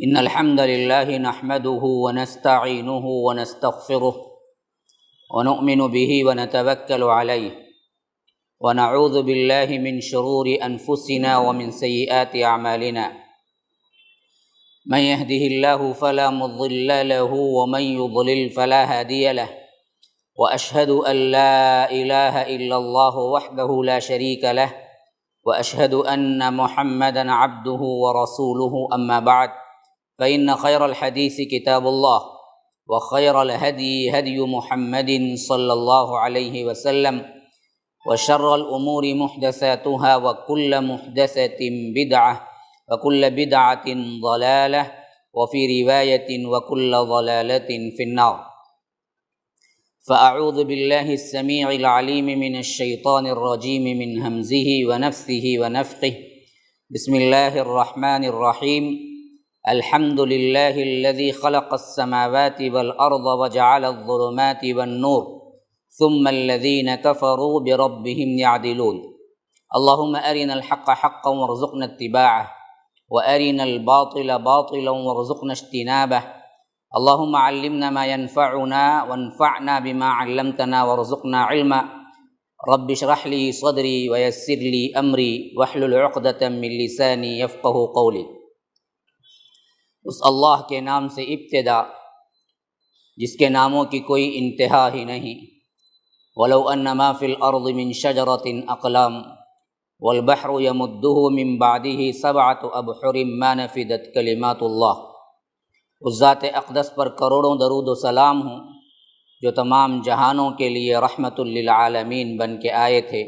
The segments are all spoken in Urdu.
إن الحمد لله نحمده ونستعينه ونستغفره ونؤمن به ونتوكل عليه ونعوذ بالله من شرور أنفسنا ومن سيئات أعمالنا من يهده الله فلا مضل له ومن يضلل فلا هادي له وأشهد أن لا إله إلا الله وحده لا شريك له وأشهد أن محمدا عبده ورسوله أما بعد فإن خير الحديث كتاب الله وخير الهدي هدي محمد صلى الله عليه وسلم وشر الأمور محدثاتها وكل محدثة بدعة وكل بدعة ضلالة وفي رواية وكل ضلالة في النار فأعوذ بالله السميع العليم من الشيطان الرجيم من همزه ونفثه ونفخه بسم الله الرحمن الرحيم الحمد لله الذي خلق السماوات والأرض وجعل الظلمات والنور ثم الذين كفروا بربهم يعدلون اللهم أرنا الحق حقا وارزقنا اتباعه وأرنا الباطل باطلا وارزقنا اجتنابه اللهم علمنا ما ينفعنا وانفعنا بما علمتنا وارزقنا علما رب اشرح لي صدري ويسر لي أمري واحلل عقدة من لساني يفقه قولي۔ اس اللہ کے نام سے ابتدا جس کے ناموں کی کوئی انتہا ہی نہیں۔ وَلَوْ أَنَّ مَا فِي الْأَرْضِ مِنْ شَجَرَةٍ أَقْلَامٌ وَالْبَحْرُ يَمُدُّهُ مِنْ بَعْدِهِ سَبْعَةُ أَبْحُرٍ مَا نَفِدَتْ كَلِمَاتُ اللَّهِ۔ اس ذات اقدس پر کروڑوں درود و سلام ہوں جو تمام جہانوں کے لیے رحمت للعالمین بن کے آئے تھے۔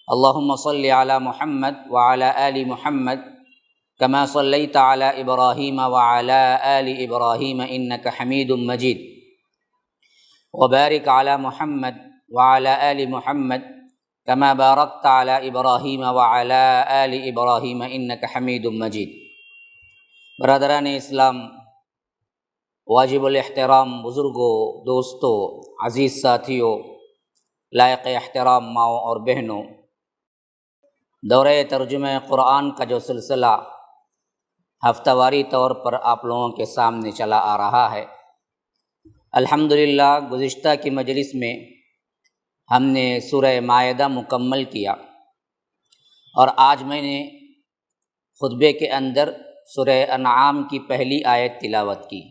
اللہم صلی علی محمد وعلی آل محمد كما صليت على إبراهيم وعلى آل إبراهيم إنك حميد مجيد وبارك على محمد وعلى آل محمد كما باركت على إبراهيم وعلى آل إبراهيم إنك حميد مجيد۔ برادران اسلام، واجب الاحترام بزرگوں، دوستوں، عزیز ساتھیوں، لائق احترام ماؤں اور بہنوں، دورہ ترجمہ قرآن کا جو سلسلہ ہفتہ واری طور پر آپ لوگوں کے سامنے چلا آ رہا ہے، الحمدللہ گزشتہ کی مجلس میں ہم نے سورہ مائدہ مکمل کیا اور آج میں نے خطبے کے اندر سورہ انعام کی پہلی آیت تلاوت کی۔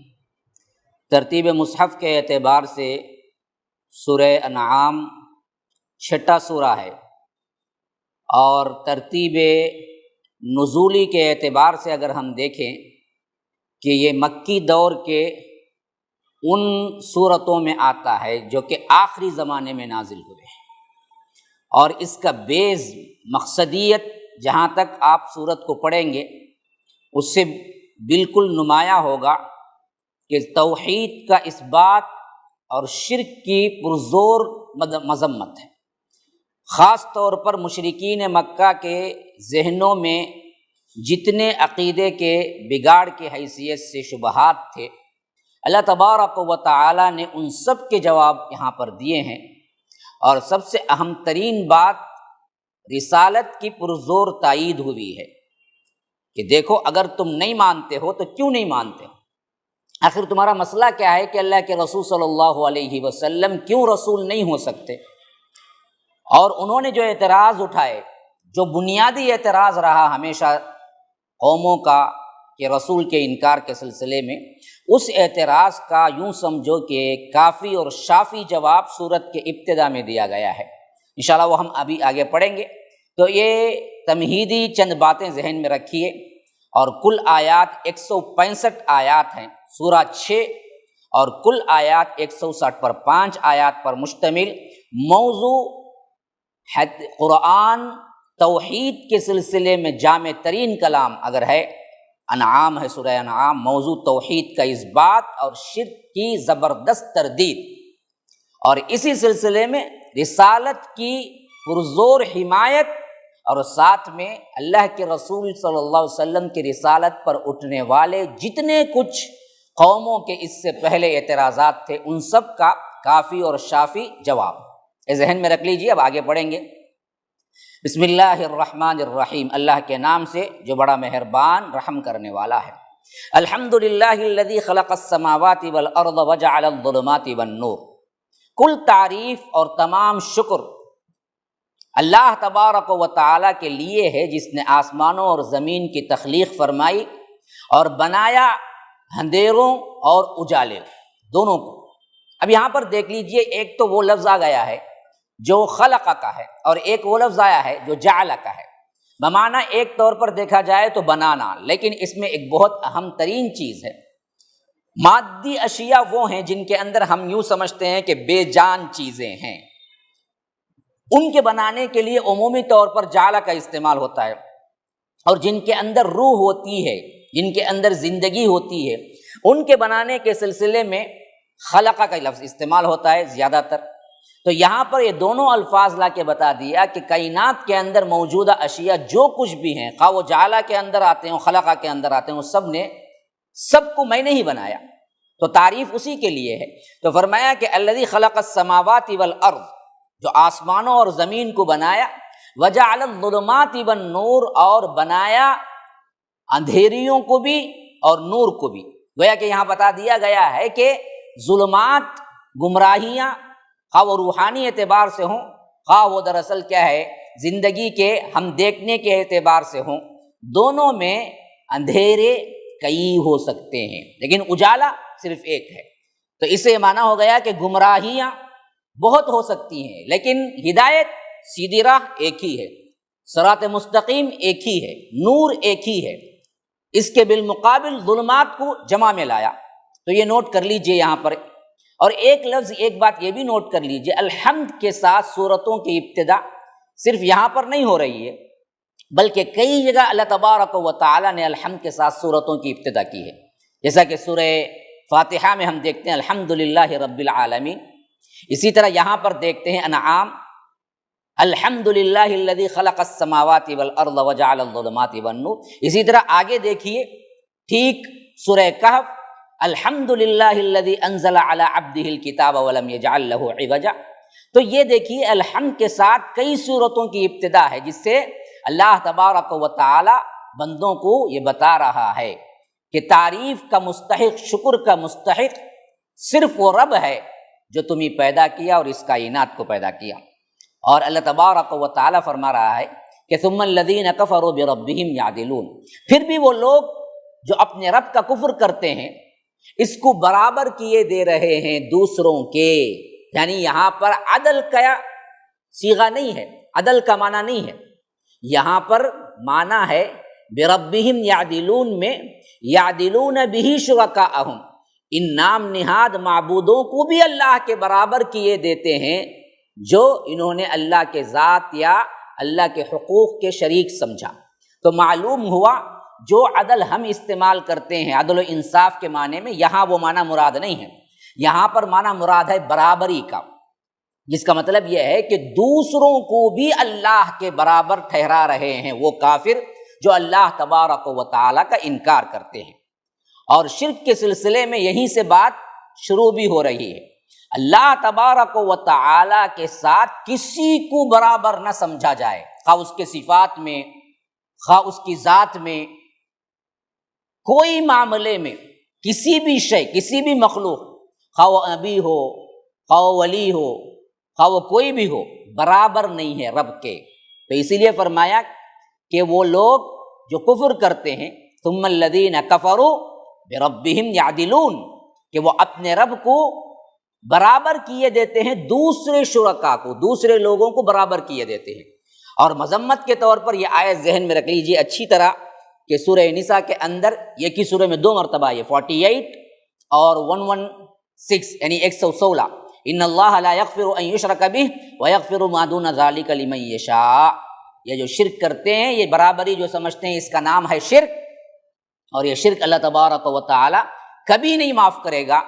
ترتیب مصحف کے اعتبار سے سورہ انعام چھٹا سورہ ہے اور ترتیب نزولی کے اعتبار سے اگر ہم دیکھیں کہ یہ مکی دور کے ان صورتوں میں آتا ہے جو کہ آخری زمانے میں نازل ہوئے ہیں، اور اس کا بیز مقصدیت جہاں تک آپ صورت کو پڑھیں گے اس سے بالکل نمایاں ہوگا کہ توحید کا اثبات اور شرک کی پرزور مذمت ہے۔ خاص طور پر مشرکین مکہ کے ذہنوں میں جتنے عقیدے کے بگاڑ کی حیثیت سے شبہات تھے، اللہ تبارک و تعالی نے ان سب کے جواب یہاں پر دیے ہیں، اور سب سے اہم ترین بات رسالت کی پرزور تائید ہوئی ہے کہ دیکھو اگر تم نہیں مانتے ہو تو کیوں نہیں مانتے ہو؟ آخر تمہارا مسئلہ کیا ہے کہ اللہ کے رسول صلی اللہ علیہ وسلم کیوں رسول نہیں ہو سکتے؟ اور انہوں نے جو اعتراض اٹھائے، جو بنیادی اعتراض رہا ہمیشہ قوموں کا کہ رسول کے انکار کے سلسلے میں، اس اعتراض کا یوں سمجھو کہ کافی اور شافی جواب سورت کے ابتدا میں دیا گیا ہے۔ انشاءاللہ وہ ہم ابھی آگے پڑھیں گے۔ تو یہ تمہیدی چند باتیں ذہن میں رکھیے، اور کل آیات 165 آیات ہیں، سورہ 6 اور کل آیات 160 پر 5 آیات پر مشتمل موضوع قرآن توحید کے سلسلے میں جامع ترین کلام اگر ہے انعام ہے، سورہ انعام موضوع توحید کا اثبات اور شرک کی زبردست تردید، اور اسی سلسلے میں رسالت کی پرزور حمایت، اور ساتھ میں اللہ کے رسول صلی اللہ علیہ وسلم کی رسالت پر اٹھنے والے جتنے کچھ قوموں کے اس سے پہلے اعتراضات تھے ان سب کا کافی اور شافی جواب۔ یہ ذہن میں رکھ لیجیے، اب آگے پڑھیں گے۔ بسم اللہ الرحمن الرحیم، اللہ کے نام سے جو بڑا مہربان رحم کرنے والا ہے۔ الحمدللہ الذی خلق السماوات والارض وجعل الظلمات والنور، کل تعریف اور تمام شکر اللہ تبارک و تعالیٰ کے لیے ہے جس نے آسمانوں اور زمین کی تخلیق فرمائی اور بنایا اندھیروں اور اجالے دونوں کو۔ اب یہاں پر دیکھ لیجئے، ایک تو وہ لفظ آ گیا ہے جو خلق کا ہے، اور ایک وہ لفظ آیا ہے جو جعل کا ہے۔ بمعنی ایک طور پر دیکھا جائے تو بنانا، لیکن اس میں ایک بہت اہم ترین چیز ہے۔ مادی اشیاء وہ ہیں جن کے اندر ہم یوں سمجھتے ہیں کہ بے جان چیزیں ہیں، ان کے بنانے کے لیے عمومی طور پر جعل کا استعمال ہوتا ہے، اور جن کے اندر روح ہوتی ہے، جن کے اندر زندگی ہوتی ہے، ان کے بنانے کے سلسلے میں خلق کا لفظ استعمال ہوتا ہے زیادہ تر۔ تو یہاں پر یہ دونوں الفاظ لا کے بتا دیا کہ کائنات کے اندر موجودہ اشیاء جو کچھ بھی ہیں، خواہ وہ جعل کے اندر آتے ہیں، خلق کے اندر آتے ہیں، وہ سب کو میں نے ہی بنایا، تو تعریف اسی کے لیے ہے۔ تو فرمایا کہ الذی خلق السماوات والارض، جو آسمانوں اور زمین کو بنایا، وجعل الظلمات والنور، اور بنایا اندھیریوں کو بھی اور نور کو بھی۔ گویا کہ یہاں بتا دیا گیا ہے کہ ظلمات، گمراہیاں، خواہ وہ روحانی اعتبار سے ہوں، خواہ وہ دراصل کیا ہے زندگی کے ہم دیکھنے کے اعتبار سے ہوں، دونوں میں اندھیرے کئی ہو سکتے ہیں لیکن اجالا صرف ایک ہے۔ تو اس سے معنی ہو گیا کہ گمراہیاں بہت ہو سکتی ہیں لیکن ہدایت، سیدھی راہ ایک ہی ہے، صراط مستقیم ایک ہی ہے، نور ایک ہی ہے۔ اس کے بالمقابل ظلمات کو جمع میں لایا۔ تو یہ نوٹ کر لیجئے یہاں پر، اور ایک لفظ، ایک بات یہ بھی نوٹ کر لیجئے، الحمد کے ساتھ سورتوں کی ابتدا صرف یہاں پر نہیں ہو رہی ہے، بلکہ کئی جگہ اللہ تبارک و تعالیٰ نے الحمد کے ساتھ سورتوں کی ابتدا کی ہے، جیسا کہ سورہ فاتحہ میں ہم دیکھتے ہیں الحمدللہ رب العالمین، اسی طرح یہاں پر دیکھتے ہیں انعام الحمدللہ الذی خلق السماوات والارض وجعل الظلمات والنور، اسی طرح آگے دیکھیے ٹھیک سورہ کہف الحمدللہ الذی انزل علی عبدہ الکتاب ولم یجعل لہ عوجا۔ تو یہ دیکھیے الحمد کے ساتھ کئی سورتوں کی ابتدا ہے، جس سے اللہ تبارک و تعالی بندوں کو یہ بتا رہا ہے کہ تعریف کا مستحق، شکر کا مستحق صرف وہ رب ہے جو تمہیں پیدا کیا اور اس کائنات کو پیدا کیا۔ اور اللہ تبارک و تعالی فرما رہا ہے کہ ثم الذین کفروا بربہم یعدلون، پھر بھی وہ لوگ جو اپنے رب کا کفر کرتے ہیں اس کو برابر کیے دے رہے ہیں دوسروں کے، یعنی یہاں پر عدل کا صیغہ نہیں ہے، عدل کا معنی نہیں ہے، یہاں پر معنی ہے بربہم یعدلون میں یعدلون بہ شرکاءہم، ان نام نہاد معبودوں کو بھی اللہ کے برابر کیے دیتے ہیں جو انہوں نے اللہ کے ذات یا اللہ کے حقوق کے شریک سمجھا۔ تو معلوم ہوا جو عدل ہم استعمال کرتے ہیں عدل و انصاف کے معنی میں، یہاں وہ معنی مراد نہیں ہے، یہاں پر معنی مراد ہے برابری کا، جس کا مطلب یہ ہے کہ دوسروں کو بھی اللہ کے برابر ٹھہرا رہے ہیں وہ کافر جو اللہ تبارک و تعالیٰ کا انکار کرتے ہیں۔ اور شرک کے سلسلے میں یہیں سے بات شروع بھی ہو رہی ہے، اللہ تبارک و تعالیٰ کے ساتھ کسی کو برابر نہ سمجھا جائے، خواہ اس کے صفات میں، خواہ اس کی ذات میں، کوئی معاملے میں، کسی بھی شے، کسی بھی مخلوق، خواہ وہ نبی ہو، خواہ وہ ولی ہو، خواہ وہ کوئی بھی ہو، برابر نہیں ہے رب کے۔ تو اسی لیے فرمایا کہ وہ لوگ جو کفر کرتے ہیں ثم الذین کفروا بربہم یعدلون، کہ وہ اپنے رب کو برابر کیے دیتے ہیں دوسرے شرکا کو، دوسرے لوگوں کو برابر کیے دیتے ہیں۔ اور مذمت کے طور پر یہ آیت ذہن میں رکھ لیجیے اچھی طرح کہ سورہ نساء کے اندر ایک ہی سورہ میں دو مرتبہ یہ 48 اور 116 یعنی 116 ان اللہ لا یغفر ان یشرک بہ ویغفر ما دون ذلک لمن یشاء، یہ جو شرک کرتے ہیں، یہ برابری جو سمجھتے ہیں، اس کا نام ہے شرک، اور یہ شرک اللہ تبارک و تعالی کبھی نہیں معاف کرے گا۔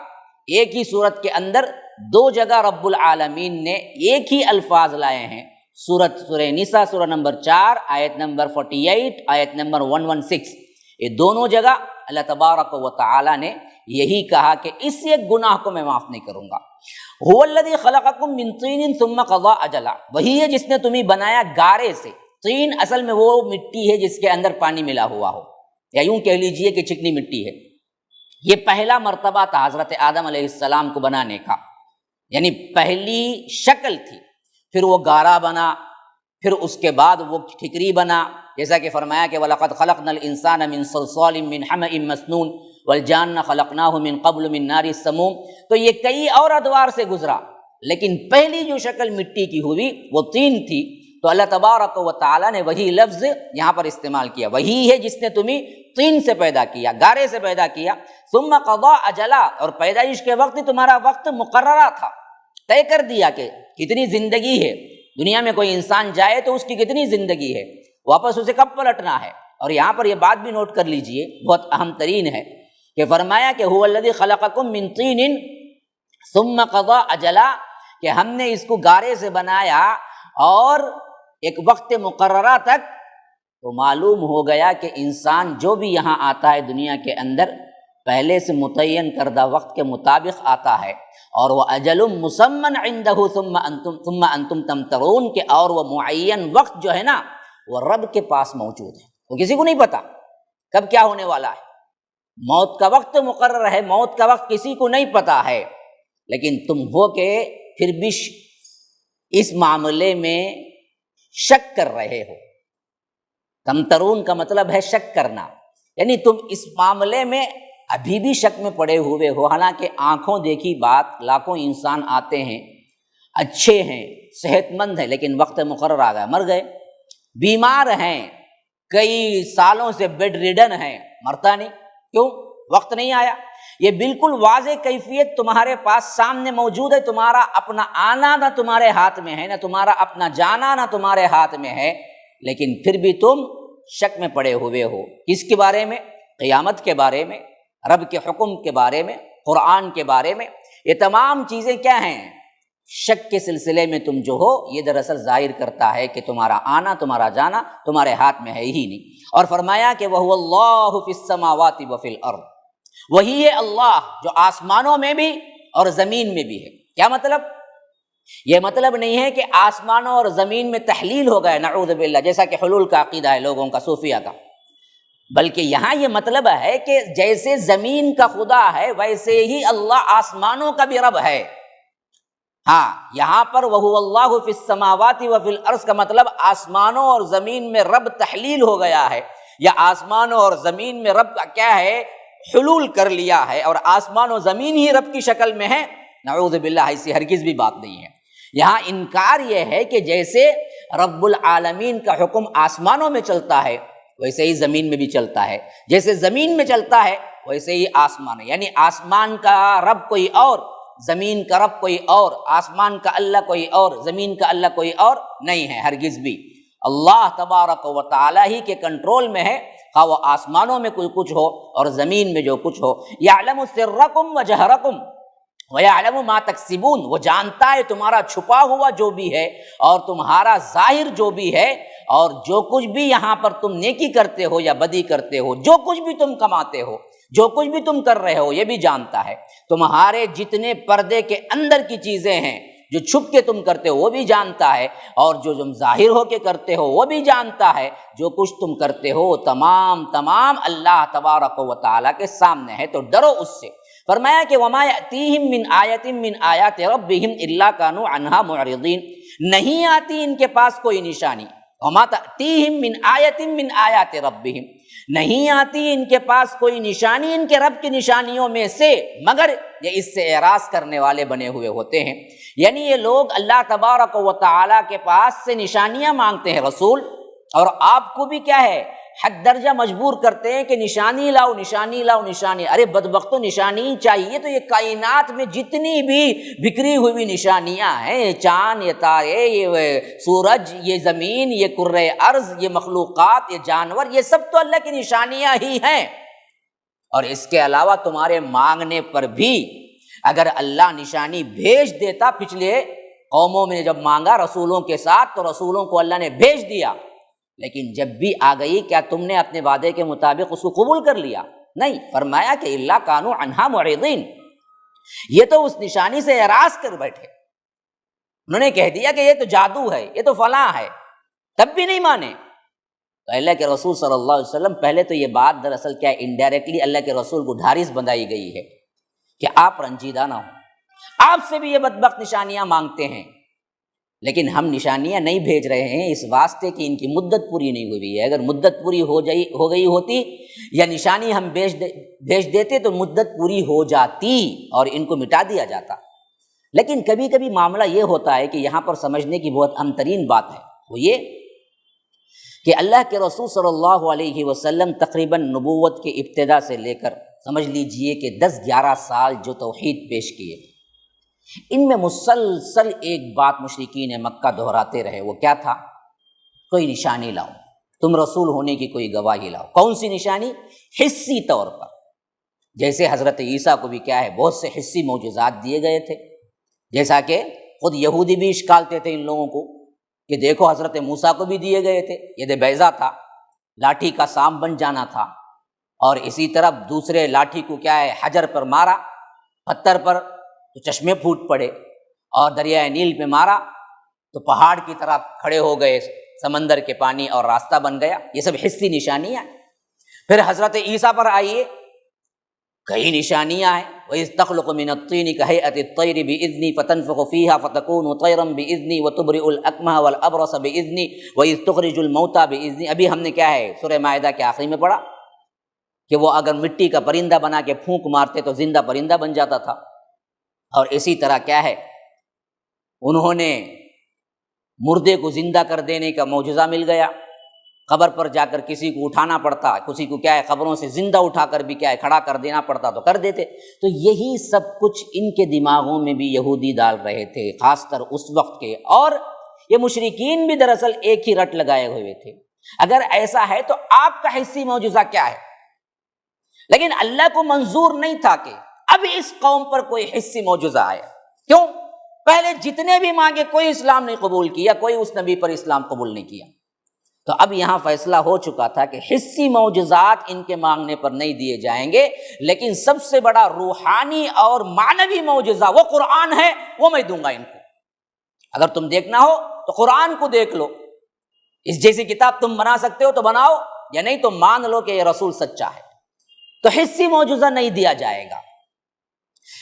ایک ہی صورت کے اندر دو جگہ رب العالمین نے ایک ہی الفاظ لائے ہیں، سورہ نساء سورہ نمبر 4 آیت نمبر 48 آیت نمبر 116، یہ دونوں جگہ اللہ تبارک و تعالی نے یہی کہا کہ اس ایک گناہ کو میں معاف نہیں کروں گا۔ هو الذی خلقکم من طین ثم قضى اجلا، وہی ہے جس نے تمہیں بنایا گارے سے۔ طین اصل میں وہ مٹی ہے جس کے اندر پانی ملا ہوا ہو، یا یوں کہہ لیجئے کہ چکنی مٹی ہے۔ یہ پہلا مرتبہ تھا حضرت آدم علیہ السلام کو بنانے کا، یعنی پہلی شکل تھی، پھر وہ گارا بنا، پھر اس کے بعد وہ ٹھکری بنا، جیسا کہ فرمایا کہ وَلَقَدْ خَلَقْنَا الْإِنسَانَ مِنْ صَلْصَالٍ مِنْ حَمَإٍ مَسْنُونٍ وَالْجَانَّ خَلَقْنَاهُ مِنْ قَبْلُ مِنْ نَارِ السَّمُومِ۔ تو یہ کئی اور ادوار سے گزرا، لیکن پہلی جو شکل مٹی کی ہوئی وہ طین تھی۔ تو اللہ تبارک و تعالیٰ نے وہی لفظ یہاں پر استعمال کیا، وہی ہے جس نے تمہیں طین سے پیدا کیا، گارے سے پیدا کیا۔ ثم قضا اجلا، اور پیدائش کے وقت تمہارا وقت مقررہ تھا، طے کر دیا کہ کتنی زندگی ہے، دنیا میں کوئی انسان جائے تو اس کی کتنی زندگی ہے، واپس اسے کب پلٹنا ہے۔ اور یہاں پر یہ بات بھی نوٹ کر لیجئے، بہت اہم ترین ہے کہ فرمایا کہ هو الذی خلقکم من طین ثم قضا اجلا، کہ ہم نے اس کو گارے سے بنایا اور ایک وقت مقررہ تک۔ تو معلوم ہو گیا کہ انسان جو بھی یہاں آتا ہے دنیا کے اندر پہلے سے متعین کردہ وقت کے مطابق آتا ہے، اور وہ اجل مسمن عنده ثم انتم تمترون، کہ اور وہ معین وقت جو ہے نا وہ رب کے پاس موجود ہے، وہ کسی کو نہیں پتا کب کیا ہونے والا ہے۔ موت کا وقت مقرر ہے، موت کا وقت کسی کو نہیں پتا ہے، لیکن تم ہو کہ پھر بھی اس معاملے میں شک کر رہے ہو۔ تمترون کا مطلب ہے شک کرنا، یعنی تم اس معاملے میں ابھی بھی شک میں پڑے ہوئے ہو، حالانکہ آنکھوں دیکھی بات، لاکھوں انسان آتے ہیں، اچھے ہیں، صحت مند ہیں، لیکن وقت مقرر آ گیا، مر گئے۔ بیمار ہیں، کئی سالوں سے بیڈ ریڈن ہیں، مرتا نہیں، کیوں؟ وقت نہیں آیا۔ یہ بالکل واضح کیفیت تمہارے پاس سامنے موجود ہے، تمہارا اپنا آنا نہ تمہارے ہاتھ میں ہے، نہ تمہارا اپنا جانا نہ تمہارے ہاتھ میں ہے، لیکن پھر بھی تم شک میں پڑے ہوئے ہو۔ کس کے بارے میں؟ قیامت کے بارے میں، رب کے حکم کے بارے میں، قرآن کے بارے میں۔ یہ تمام چیزیں کیا ہیں؟ شک کے سلسلے میں تم جو ہو، یہ دراصل ظاہر کرتا ہے کہ تمہارا آنا، تمہارا جانا تمہارے ہاتھ میں ہے ہی نہیں۔ اور فرمایا کہ وَهُوَ اللَّهُ فِي السَّمَاوَاتِ وَفِي الْأَرْضِ، وہی ہے اللہ جو آسمانوں میں بھی اور زمین میں بھی ہے۔ کیا مطلب؟ یہ مطلب نہیں ہے کہ آسمانوں اور زمین میں تحلیل ہو گئے، نعوذ باللہ، جیسا کہ حلول کا عقیدہ ہے لوگوں کا، صوفیہ کا، بلکہ یہاں یہ مطلب ہے کہ جیسے زمین کا خدا ہے ویسے ہی اللہ آسمانوں کا بھی رب ہے۔ ہاں، یہاں پر وَهُوَ اللَّهُ فِي السَّمَاوَاتِ وَفِي الْأَرْضِ کا مطلب آسمانوں اور زمین میں رب تحلیل ہو گیا ہے، یا آسمانوں اور زمین میں رب کا کیا ہے؟ حلول کر لیا ہے، اور آسمان و زمین ہی رب کی شکل میں ہے۔ نعوذ باللہ، ایسی ہرگز بھی بات نہیں ہے۔ یہاں انکار یہ ہے کہ جیسے رب العالمین کا حکم آسمانوں میں چلتا ہے ویسے ہی زمین میں بھی چلتا ہے، جیسے زمین میں چلتا ہے ویسے ہی آسمان ہے، یعنی آسمان کا رب کوئی اور، زمین کا رب کوئی اور، آسمان کا اللہ کوئی اور، زمین کا اللہ کوئی اور نہیں ہے، ہرگز بھی۔ اللہ تبارک و تعالی ہی کے کنٹرول میں ہے، خواہ وہ آسمانوں میں کوئی کچھ ہو اور زمین میں جو کچھ ہو۔ یعلم سرکم وجہرکم وَيَعْلَمُ مَا تَكْسِبُونَ، وہ جانتا ہے تمہارا چھپا ہوا جو بھی ہے اور تمہارا ظاہر جو بھی ہے، اور جو کچھ بھی یہاں پر تم نیکی کرتے ہو یا بدی کرتے ہو، جو کچھ بھی تم کماتے ہو، جو کچھ بھی تم کر رہے ہو، یہ بھی جانتا ہے۔ تمہارے جتنے پردے کے اندر کی چیزیں ہیں، جو چھپ کے تم کرتے ہو وہ بھی جانتا ہے، اور جو تم ظاہر ہو کے کرتے ہو وہ بھی جانتا ہے۔ جو کچھ تم کرتے ہو تمام اللہ تبارک و تعالیٰ کے سامنے ہے، تو ڈرو اس سے۔ فرمایا کہ وَمَا يَأْتِيهِم مِّنْ آیَةٍ مِّنْ آیَاتِ رَبِّهِمْ إِلَّا كَانُوا عَنْهَا مُعْرِضِينَ، نہیں آتی ان کے پاس کوئی نشانی۔ وَمَا تَأْتِيهِم مِّنْ آیَةٍ مِّنْ آیَاتِ رَبِّهِمْ، نہیں آتی ان کے پاس کوئی نشانی ان کے رب کی نشانیوں میں سے، مگر یہ اس سے اعراض کرنے والے بنے ہوئے ہوتے ہیں۔ یعنی یہ لوگ اللہ تبارک و تعالیٰ کے پاس سے نشانیاں مانگتے ہیں، رسول اور آپ کو بھی کیا ہے، حد درجہ مجبور کرتے ہیں کہ نشانی لاؤ، نشانی لاؤ، نشانی۔ ارے بدبختو، نشانی چاہیے تو یہ کائنات میں جتنی بھی بکھری ہوئی نشانیاں ہیں، چاند، یہ تارے، یہ سورج، یہ زمین، یہ کرۂ ارض، یہ مخلوقات، یہ جانور، یہ سب تو اللہ کی نشانیاں ہی ہیں۔ اور اس کے علاوہ تمہارے مانگنے پر بھی اگر اللہ نشانی بھیج دیتا، پچھلے قوموں میں جب مانگا رسولوں کے ساتھ تو رسولوں کو اللہ نے بھیج دیا، لیکن جب بھی آ گئی کیا تم نے اپنے وعدے کے مطابق اس کو قبول کر لیا؟ نہیں۔ فرمایا کہ الا کانوا عنہا معرضین، یہ تو اس نشانی سے اعراض کر بیٹھے، انہوں نے کہہ دیا کہ یہ تو جادو ہے، یہ تو فلاں ہے، تب بھی نہیں مانے۔ تو اللہ کے رسول صلی اللہ علیہ وسلم، پہلے تو یہ بات دراصل کیا انڈائریکٹلی اللہ کے رسول کو ڈھارس بندائی گئی ہے کہ آپ رنجیدہ نہ ہوں، آپ سے بھی یہ بدبخت نشانیاں مانگتے ہیں، لیکن ہم نشانیاں نہیں بھیج رہے ہیں اس واسطے کہ ان کی مدت پوری نہیں ہوئی ہے۔ اگر مدت پوری ہو گئی ہوتی یا نشانی ہم بھیج دیتے تو مدت پوری ہو جاتی اور ان کو مٹا دیا جاتا۔ لیکن کبھی کبھی معاملہ یہ ہوتا ہے کہ یہاں پر سمجھنے کی بہت اہم ترین بات ہے، وہ یہ کہ اللہ کے رسول صلی اللہ علیہ وسلم تقریباً نبوت کے ابتدا سے لے کر سمجھ لیجئے کہ 10-11 سال جو توحید پیش کیے، ان میں مسلسل ایک بات مشرکین مکہ دہراتے رہے، وہ کیا تھا؟ کوئی نشانی لاؤ، تم رسول ہونے کی کوئی گواہی لاؤ۔ کون سی نشانی؟ حصی طور پر، جیسے حضرت عیسیٰ کو بھی کیا ہے، بہت سے حصی معجزات دیے گئے تھے، جیسا کہ خود یہودی بھی اشکالتے تھے ان لوگوں کو کہ دیکھو حضرت موسیٰ کو بھی دیے گئے تھے، ید بیضا تھا، لاٹھی کا سام بن جانا تھا، اور اسی طرح دوسرے لاٹھی کو کیا ہے، حجر پر مارا، پتھر پر تو چشمے پھوٹ پڑے، اور دریائے نیل پہ مارا تو پہاڑ کی طرح کھڑے ہو گئے سمندر کے پانی اور راستہ بن گیا۔ یہ سب حصی نشانیاں ہیں۔ پھر حضرت عیسیٰ پر آئیے، کئی نشانیاں ہیں، وَإِذْ تَخْلُقُ مِنَ الطِّينِ كَهَيْئَةِ الطَّيْرِ بِإِذْنِي فَتَنفُخُ فِيهَا فَتَكُونُ طَيْرًا بِإِذْنِي وَتُبْرِئُ الْأَكْمَهَ وَالْأَبْرَصَ بِإِذْنِي وَإِذْ تُخْرِجُ الْمَوْتَى بِإِذْنِي۔ ابھی ہم نے کیا ہے سورہ مائدہ کے آخری میں پڑھا کہ وہ اگر مٹی کا پرندہ بنا کے پھونک مارتے تو زندہ پرندہ بن جاتا تھا، اور اسی طرح کیا ہے انہوں نے مردے کو زندہ کر دینے کا معجزہ مل گیا، قبر پر جا کر کسی کو اٹھانا پڑتا، کسی کو کیا ہے قبروں سے زندہ اٹھا کر بھی کیا ہے کھڑا کر دینا پڑتا تو کر دیتے۔ تو یہی سب کچھ ان کے دماغوں میں بھی یہودی ڈال رہے تھے، خاص کر اس وقت کے، اور یہ مشرکین بھی دراصل ایک ہی رٹ لگائے ہوئے تھے۔ اگر ایسا ہے تو آپ کا حصی معجزہ کیا ہے؟ لیکن اللہ کو منظور نہیں تھا کہ اب اس قوم پر کوئی حصی معجزہ آئے۔ کیوں؟ پہلے جتنے بھی مانگے کوئی اسلام نہیں قبول کیا، کوئی اس نبی پر اسلام قبول نہیں کیا۔ تو اب یہاں فیصلہ ہو چکا تھا کہ حصی معجزات ان کے مانگنے پر نہیں دیے جائیں گے، لیکن سب سے بڑا روحانی اور معنوی معجزہ وہ قرآن ہے، وہ میں دوں گا ان کو۔ اگر تم دیکھنا ہو تو قرآن کو دیکھ لو، اس جیسی کتاب تم بنا سکتے ہو تو بناؤ، یا نہیں تو مان لو کہ یہ رسول سچا ہے۔ تو حصی معجزہ نہیں دیا جائے گا۔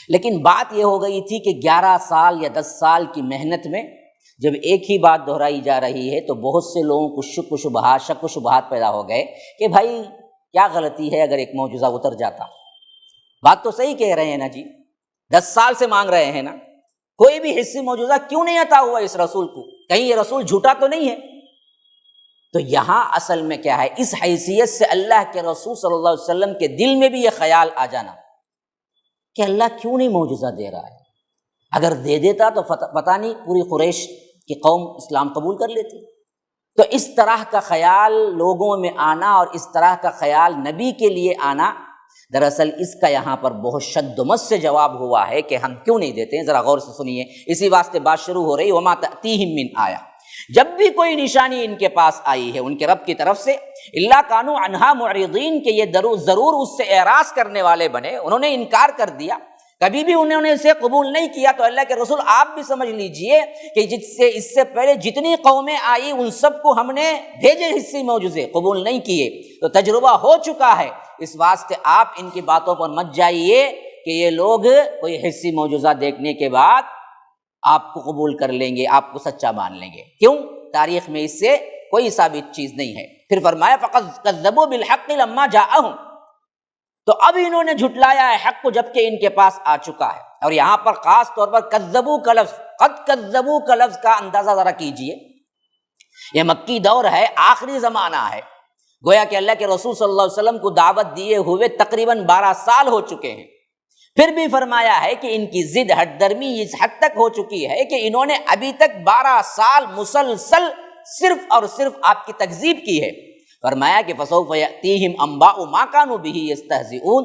لیکن بات یہ ہو گئی تھی کہ 11 سال یا 10 سال کی محنت میں جب ایک ہی بات دہرائی جا رہی ہے تو بہت سے لوگوں کو شک و شبہات پیدا ہو گئے کہ بھائی کیا غلطی ہے اگر ایک معجزہ اتر جاتا؟ بات تو صحیح کہہ رہے ہیں نا جی، 10 سال سے مانگ رہے ہیں نا، کوئی بھی حصی معجزہ کیوں نہیں عطا ہوا اس رسول کو؟ کہیں یہ رسول جھوٹا تو نہیں ہے؟ تو یہاں اصل میں کیا ہے، اس حیثیت سے اللہ کے رسول صلی اللہ علیہ وسلم کے دل میں بھی یہ خیال آ جانا کہ اللہ کیوں نہیں معجزہ دے رہا ہے؟ اگر دے دیتا تو پتہ نہیں پوری قریش کی قوم اسلام قبول کر لیتی۔ تو اس طرح کا خیال لوگوں میں آنا اور اس طرح کا خیال نبی کے لیے آنا، دراصل اس کا یہاں پر بہت شد و مد سے جواب ہوا ہے کہ ہم کیوں نہیں دیتے ہیں۔ ذرا غور سے سنیے، اسی واسطے بات شروع ہو رہی وَمَا تَأْتِيهِم مِّنْ آیَةٍ، جب بھی کوئی نشانی ان کے پاس آئی ہے ان کے رب کی طرف سے، الا کانوا عنہا معرضین، کہ یہ ضرور اس سے اعراض کرنے والے بنے، انہوں نے انکار کر دیا، کبھی بھی انہوں نے اسے قبول نہیں کیا۔ تو اللہ کے رسول آپ بھی سمجھ لیجئے کہ اس سے پہلے جتنی قومیں آئی ان سب کو ہم نے بھیجے حصی معجزے، قبول نہیں کیے، تو تجربہ ہو چکا ہے۔ اس واسطے آپ ان کی باتوں پر مت جائیے کہ یہ لوگ کوئی حصی معجزہ دیکھنے کے بعد آپ کو قبول کر لیں گے، آپ کو سچا مان لیں گے۔ کیوں؟ تاریخ میں اس سے کوئی ثابت چیز نہیں ہے۔ پھر فرمایا فَقَدْ كَذَّبُوا بِالْحَقِّ لَمَّا جَاءَهُمْ، تو اب انہوں نے جھٹلایا ہے حق کو جبکہ ان کے پاس آ چکا ہے۔ اور یہاں پر خاص طور پر کذبوا کا لفظ، قد کذبوا کا لفظ کا اندازہ ذرا کیجئے، یہ مکی دور ہے، آخری زمانہ ہے، گویا کہ اللہ کے رسول صلی اللہ علیہ وسلم کو دعوت دیے ہوئے تقریباً 12 سال ہو چکے ہیں۔ پھر بھی فرمایا ہے کہ ان کی ضد ہٹ درمی اس حد تک ہو چکی ہے کہ انہوں نے ابھی تک 12 سال مسلسل صرف اور صرف آپ کی تکذیب کی ہے۔ فرمایا کہ فَسَوْفَ يَأْتِيهِمْ أَنْبَاءُ مَا كَانُوا بِهِ يَسْتَهْزِئُونَ،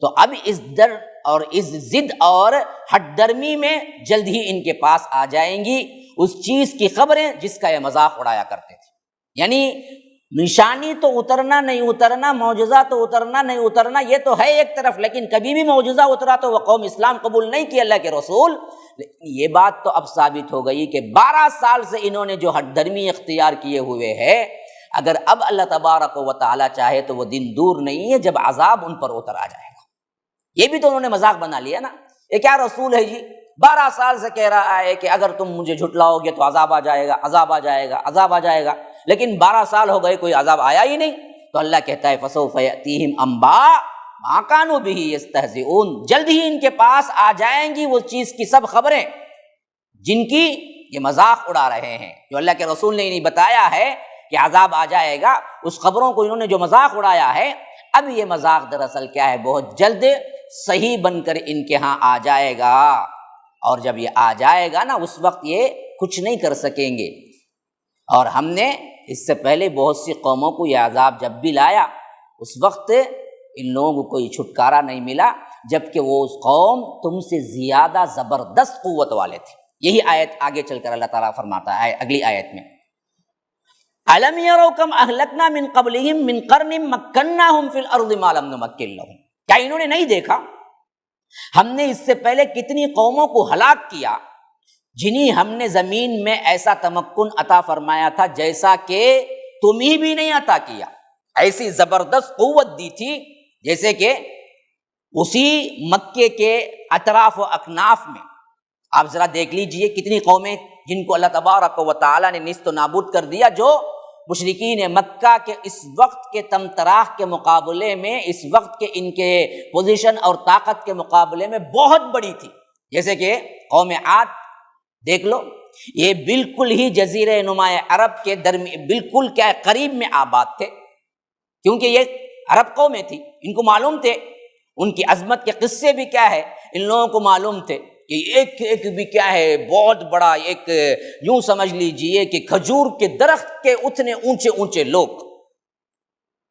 تو اب اس ڈر اور اس ضد اور ہٹ درمی میں جلد ہی ان کے پاس آ جائیں گی اس چیز کی خبریں جس کا یہ مذاق اڑایا کرتے تھے۔ یعنی نشانی تو اترنا نہیں اترنا، معجزہ تو اترنا نہیں اترنا، یہ تو ہے ایک طرف، لیکن کبھی بھی معجزہ اترا تو وہ قوم اسلام قبول نہیں کی اللہ کے رسول۔ یہ بات تو اب ثابت ہو گئی کہ 12 سال سے انہوں نے جو ہٹ درمی اختیار کیے ہوئے ہے، اگر اب اللہ تبارک و تعالیٰ چاہے تو وہ دن دور نہیں ہے جب عذاب ان پر اتر آ جائے گا۔ یہ بھی تو انہوں نے مذاق بنا لیا نا، یہ کیا رسول ہے جی، 12 سال سے کہہ رہا ہے کہ اگر تم مجھے جھٹلاؤ گے تو عذاب آ جائے گا، عذاب آ جائے گا، عذاب آ جائے گا، لیکن 12 سال ہو گئے کوئی عذاب آیا ہی نہیں۔ تو اللہ کہتا ہے فسوف یأتیہم انباء ما کانوا بہ یستہزئون، جلد ہی ان کے پاس آ جائیں گی وہ چیز کی سب خبریں جن کی یہ مذاق اڑا رہے ہیں، جو اللہ کے رسول نے انہیں بتایا ہے کہ عذاب آ جائے گا، اس خبروں کو انہوں نے جو مذاق اڑایا ہے، اب یہ مذاق دراصل کیا ہے، بہت جلد صحیح بن کر ان کے ہاں آ جائے گا، اور جب یہ آ جائے گا نا اس وقت یہ کچھ نہیں کر سکیں گے۔ اور ہم نے اس سے پہلے بہت سی قوموں کو یہ عذاب جب بھی لایا، اس وقت ان لوگوں کو کوئی چھٹکارا نہیں ملا، جبکہ وہ اس قوم تم سے زیادہ زبردست قوت والے تھے۔ یہی آیت آگے چل کر اللہ تعالیٰ فرماتا ہے اگلی آیت میں، أَلَمْ يَرَوْا كَمْ أَهْلَكْنَا مِنْ قَبْلِهِمْ مِنْ قَرْنٍ مَكَّنَّاهُمْ فِي الْأَرْضِ مَا لَمْ نُمَكِّنْ لَهُمْ، کیا انہوں نے نہیں دیکھا ہم نے اس سے پہلے کتنی قوموں کو ہلاک کیا جنہیں ہم نے زمین میں ایسا تمکن عطا فرمایا تھا جیسا کہ تمہیں بھی نہیں عطا کیا، ایسی زبردست قوت دی تھی جیسے کہ اسی مکے کے اطراف و اکناف میں آپ ذرا دیکھ لیجئے کتنی قومیں جن کو اللہ تبارک و تعالیٰ نے نیست و نابود کر دیا، جو مشرکین مکہ کے اس وقت کے تمطراق کے مقابلے میں، اس وقت کے ان کے پوزیشن اور طاقت کے مقابلے میں بہت بڑی تھی۔ جیسے کہ قوم عاد دیکھ لو، یہ بالکل ہی جزیرہ نما عرب کے بالکل کیا قریب میں آباد تھے، کیونکہ یہ عرب قومیں تھی، ان کو معلوم تھے ان کی عظمت کے قصے بھی کیا ہے، ان لوگوں کو معلوم تھے کہ ایک ایک بھی کیا ہے بہت بڑا، ایک یوں سمجھ لیجئے کہ کھجور کے درخت کے اتنے اونچے اونچے لوگ،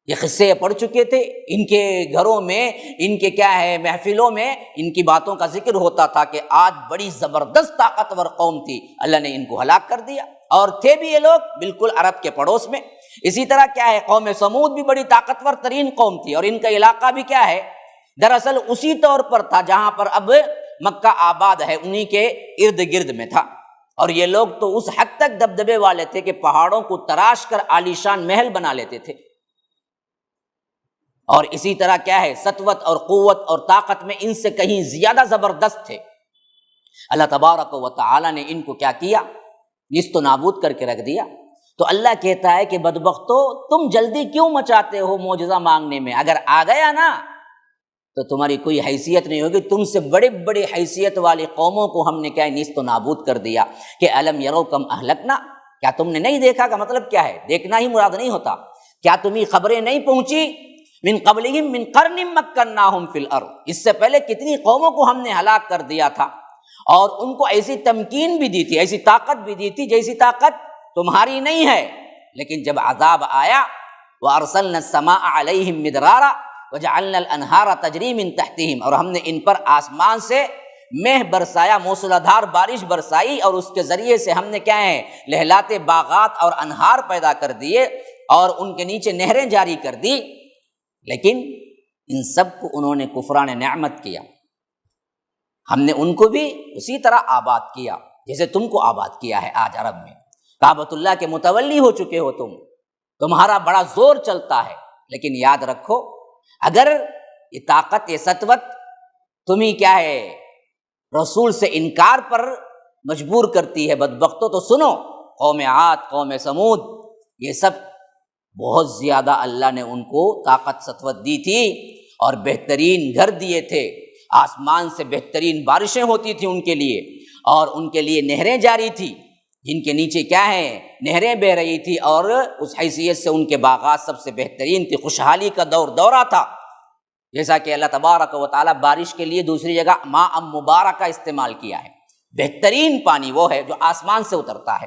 یہ قصے پڑھ چکے تھے، ان کے گھروں میں، ان کے کیا ہے محفلوں میں ان کی باتوں کا ذکر ہوتا تھا کہ آج بڑی زبردست طاقتور قوم تھی، اللہ نے ان کو ہلاک کر دیا، اور تھے بھی یہ لوگ بالکل عرب کے پڑوس میں۔ اسی طرح کیا ہے قوم سمود بھی بڑی طاقتور ترین قوم تھی، اور ان کا علاقہ بھی کیا ہے دراصل اسی طور پر تھا جہاں پر اب مکہ آباد ہے، انہی کے ارد گرد میں تھا، اور یہ لوگ تو اس حد تک دبدبے والے تھے کہ پہاڑوں کو تراش کر عالیشان محل بنا لیتے تھے، اور اسی طرح کیا ہے سطوت اور قوت اور طاقت میں ان سے کہیں زیادہ زبردست تھے۔ اللہ تبارک و تعالیٰ نے ان کو کیا کیا، نیست و نابود کر کے رکھ دیا۔ تو اللہ کہتا ہے کہ بدبختو تم جلدی کیوں مچاتے ہو معجزہ مانگنے میں، اگر آ گیا نا تو تمہاری کوئی حیثیت نہیں ہوگی، تم سے بڑے بڑے حیثیت والی قوموں کو ہم نے کیا نیست و نابود کر دیا۔ کہ الم یرو کم اہلکنا، کیا تم نے نہیں دیکھا کا مطلب کیا ہے، دیکھنا ہی مراد نہیں ہوتا، کیا تمہیں خبریں نہیں پہنچی، من قبلہم من قرن مکناہم فی الارض، اس سے پہلے کتنی قوموں کو ہم نے ہلاک کر دیا تھا، اور ان کو ایسی تمکین بھی دی تھی، ایسی طاقت بھی دی تھی جیسی طاقت تمہاری نہیں ہے، لیکن جب عذاب آیا وارسلنا السماء علیہم مدرارا وجعلنا الانہار تجری من تحتہم، اور ہم نے ان پر آسمان سے مہ برسایا، موسلادھار بارش برسائی، اور اس کے ذریعے سے ہم نے کیا ہے لہلاتے باغات اور انہار پیدا کر دیے، اور ان کے نیچے نہریں جاری کر دی، لیکن ان سب کو انہوں نے کفران نعمت کیا۔ ہم نے ان کو بھی اسی طرح آباد کیا جیسے تم کو آباد کیا ہے۔ آج عرب میں کعبۃ اللہ کے متولی ہو چکے ہو تم، تمہارا بڑا زور چلتا ہے، لیکن یاد رکھو اگر یہ طاقت، یہ سطوت تمہیں کیا ہے رسول سے انکار پر مجبور کرتی ہے بدبختوں، تو سنو قوم عاد، قوم سمود، یہ سب بہت زیادہ اللہ نے ان کو طاقت سطوت دی تھی، اور بہترین گھر دیے تھے، آسمان سے بہترین بارشیں ہوتی تھیں ان کے لیے، اور ان کے لیے نہریں جاری تھی جن کے نیچے کیا ہے نہریں بہہ رہی تھی، اور اس حیثیت سے ان کے باغات سب سے بہترین تھی، خوشحالی کا دورہ تھا۔ جیسا کہ اللہ تبارک و تعالیٰ بارش کے لیے دوسری جگہ ماء مبارکہ استعمال کیا ہے، بہترین پانی وہ ہے جو آسمان سے اترتا ہے،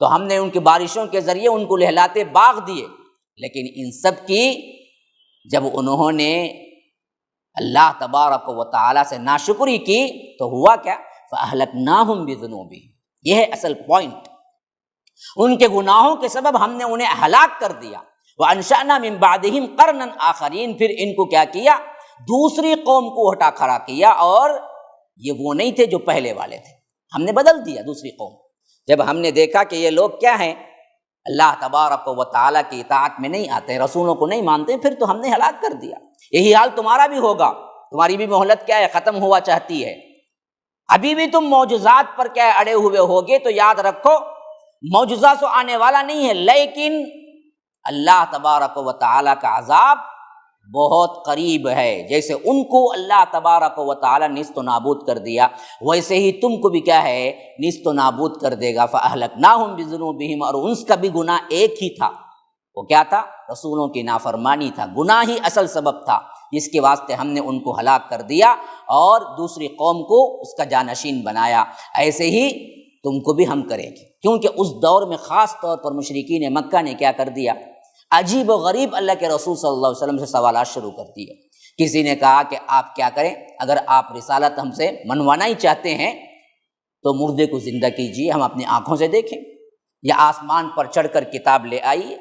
تو ہم نے ان کی بارشوں کے ذریعے ان کو لہلاتے باغ دیے، لیکن ان سب کی جب انہوں نے اللہ تبارک و تعالیٰ سے ناشکری کی تو ہوا کیا، فَأَهْلَكْنَاهُمْ بِذُنُوبِهِمْ، یہ ہے اصل پوائنٹ، ان کے گناہوں کے سبب ہم نے انہیں ہلاک کر دیا۔ وَأَنشَأْنَا مِن بَعْدِهِمْ قَرْنًا آخَرِينَ، پھر ان کو کیا کیا، دوسری قوم کو ہٹا کھڑا کیا، اور یہ وہ نہیں تھے جو پہلے والے تھے، ہم نے بدل دیا دوسری قوم۔ جب ہم نے دیکھا کہ یہ لوگ کیا ہیں اللہ تبارک و تعالیٰ کی اطاعت میں نہیں آتے، رسولوں کو نہیں مانتے، پھر تو ہم نے ہلاک کر دیا۔ یہی حال تمہارا بھی ہوگا، تمہاری بھی مہلت کیا ہے، ختم ہوا چاہتی ہے، ابھی بھی تم معجزات پر کیا اڑے ہوئے ہوگے، تو یاد رکھو معجزہ سو آنے والا نہیں ہے، لیکن اللہ تبارک و تعالیٰ کا عذاب بہت قریب ہے۔ جیسے ان کو اللہ تبارک و تعالیٰ نیست و نابود کر دیا، ویسے ہی تم کو بھی کیا ہے، نیست و نابود کر دے گا۔ فَأَهْلَكْنَاهُمْ بِذُنُوبِهِمْ، اور ان کا بھی گناہ ایک ہی تھا، وہ کیا تھا؟ رسولوں کی نافرمانی تھا، گناہ ہی اصل سبب تھا جس کے واسطے ہم نے ان کو ہلاک کر دیا اور دوسری قوم کو اس کا جانشین بنایا۔ ایسے ہی تم کو بھی ہم کریں گے، کیونکہ اس دور میں خاص طور پر مشرکین مکہ نے کیا کر دیا، عجیب و غریب اللہ کے رسول صلی اللہ علیہ وسلم سے سوالات شروع کر دیے۔ کسی نے کہا کہ آپ کیا کریں، اگر آپ رسالت ہم سے منوانا ہی چاہتے ہیں تو مردے کو زندہ کیجیے، ہم اپنی آنکھوں سے دیکھیں، یا آسمان پر چڑھ کر کتاب لے آئیے،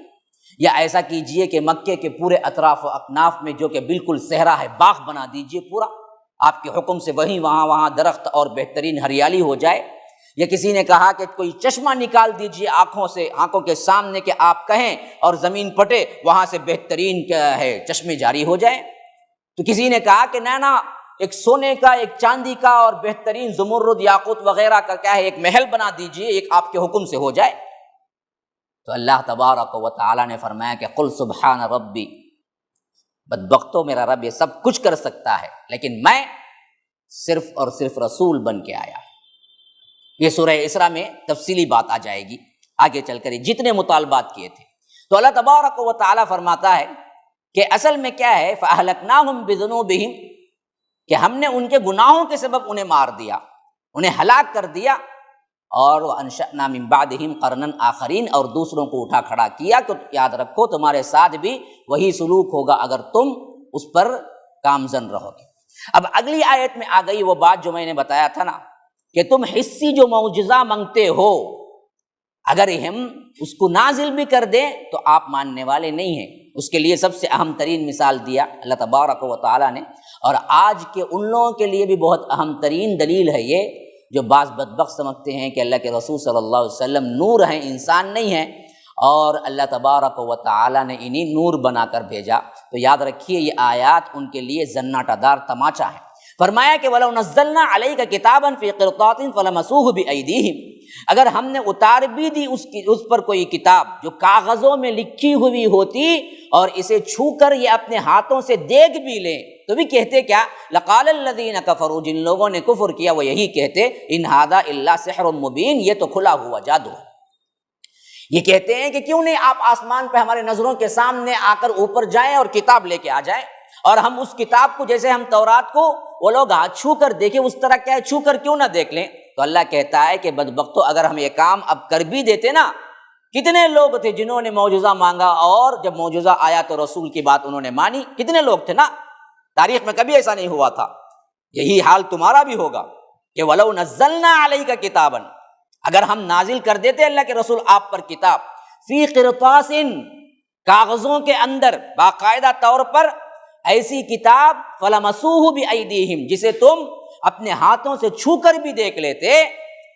یا ایسا کیجئے کہ مکے کے پورے اطراف و اکناف میں جو کہ بالکل صحرا ہے باغ بنا دیجئے پورا، آپ کے حکم سے وہاں درخت اور بہترین ہریالی ہو جائے۔ یا کسی نے کہا کہ کوئی چشمہ نکال دیجئے آنکھوں کے سامنے کہ آپ کہیں اور زمین پھٹے، وہاں سے بہترین کیا ہے چشمے جاری ہو جائیں۔ تو کسی نے کہا کہ نا ایک سونے کا، ایک چاندی کا اور بہترین زمرد یاقوت وغیرہ کا کیا ہے ایک محل بنا دیجئے، ایک آپ کے حکم سے ہو جائے۔ تو اللہ تبارک و تعالیٰ نے فرمایا کہ قل سبحان ربی، بدبختو میرا رب یہ سب کچھ کر سکتا ہے، لیکن میں صرف اور صرف رسول بن کے آیا۔ یہ سورہ اسراء میں تفصیلی بات آ جائے گی آگے چل کر، جتنے مطالبات کیے تھے۔ تو اللہ تبارک و تعالیٰ فرماتا ہے کہ اصل میں کیا ہے، فَأَهْلَكْنَاهُمْ بِذُنُوبِهِمْ، کہ ہم نے ان کے گناہوں کے سبب انہیں مار دیا، انہیں ہلاک کر دیا، اور وَأَنشَأْنَا مِن بَعْدِهِمْ قَرْنًا آخَرِينَ، اور دوسروں کو اٹھا کھڑا کیا۔ تو یاد رکھو تمہارے ساتھ بھی وہی سلوک ہوگا اگر تم اس پر کامزن رہو گے۔ اب اگلی آیت میں آ گئی وہ بات جو میں نے بتایا تھا نا، کہ تم حصی جو معجزہ مانگتے ہو، اگر ہم اس کو نازل بھی کر دیں تو آپ ماننے والے نہیں ہیں۔ اس کے لیے سب سے اہم ترین مثال دیا اللہ تبارک و تعالیٰ نے، اور آج کے ان لوگوں کے لیے بھی بہت اہم ترین دلیل ہے یہ، جو بعض بدبخت سمجھتے ہیں کہ اللہ کے رسول صلی اللہ علیہ وسلم نور ہیں، انسان نہیں ہیں، اور اللہ تبارک و تعالیٰ نے انہیں نور بنا کر بھیجا۔ تو یاد رکھیے یہ آیات ان کے لیے زناٹہ دار تماچا ہے۔ فرمایا کہ وَلَوْ نَزَّلْنَا عَلَيْكَ كِتَابًا فِي قِرْطَاسٍ فَلَمَسُوهُ بِأَيْدِيهِمْ، اگر ہم نے اتار بھی دی اس پر کوئی کتاب جو کاغذوں میں لکھی ہوئی ہوتی، اور اسے چھو کر یہ اپنے ہاتھوں سے دیکھ بھی لیں تو بھی کہتے کیا، لَقَالَ الَّذِينَ كَفَرُوا، جن لوگوں نے کفر کیا وہ یہی کہتے، إِنْ هَذَا إِلَّا سِحْرٌ مُبِينٌ، یہ تو کھلا ہوا جادو ہے۔ یہ کہتے ہیں کہ کیوں نہیں آپ آسمان پہ ہمارے نظروں کے سامنے آ کر اوپر جائیں اور کتاب لے کے آ جائیں، اور ہم اس کتاب کو جیسے ہم تورات کو وہ لوگ ہاتھ چھو کر دیکھیں اس طرح کیا ہے چھو کر کیوں نہ دیکھ لیں۔ تو اللہ کہتا ہے کہ بدبختو اگر ہم یہ کام اب کر بھی دیتے نا، کتنے لوگ تھے جنہوں نے معجزہ مانگا اور جب معجزہ آیا تو رسول کی بات انہوں نے مانی، کتنے لوگ تھے نا، تاریخ میں کبھی ایسا نہیں ہوا تھا۔ یہی حال تمہارا بھی ہوگا کہ وَلَوْ نَزَّلْنَا عَلَيْكَ كِتَابًا، اگر ہم نازل کر دیتے اللہ کے رسول آپ پر کتاب، فی قرطاس، کاغذوں کے اندر باقاعدہ طور پر ایسی کتاب، فلمسوہ بأیدیہم، جسے تم اپنے ہاتھوں سے چھو کر بھی دیکھ لیتے،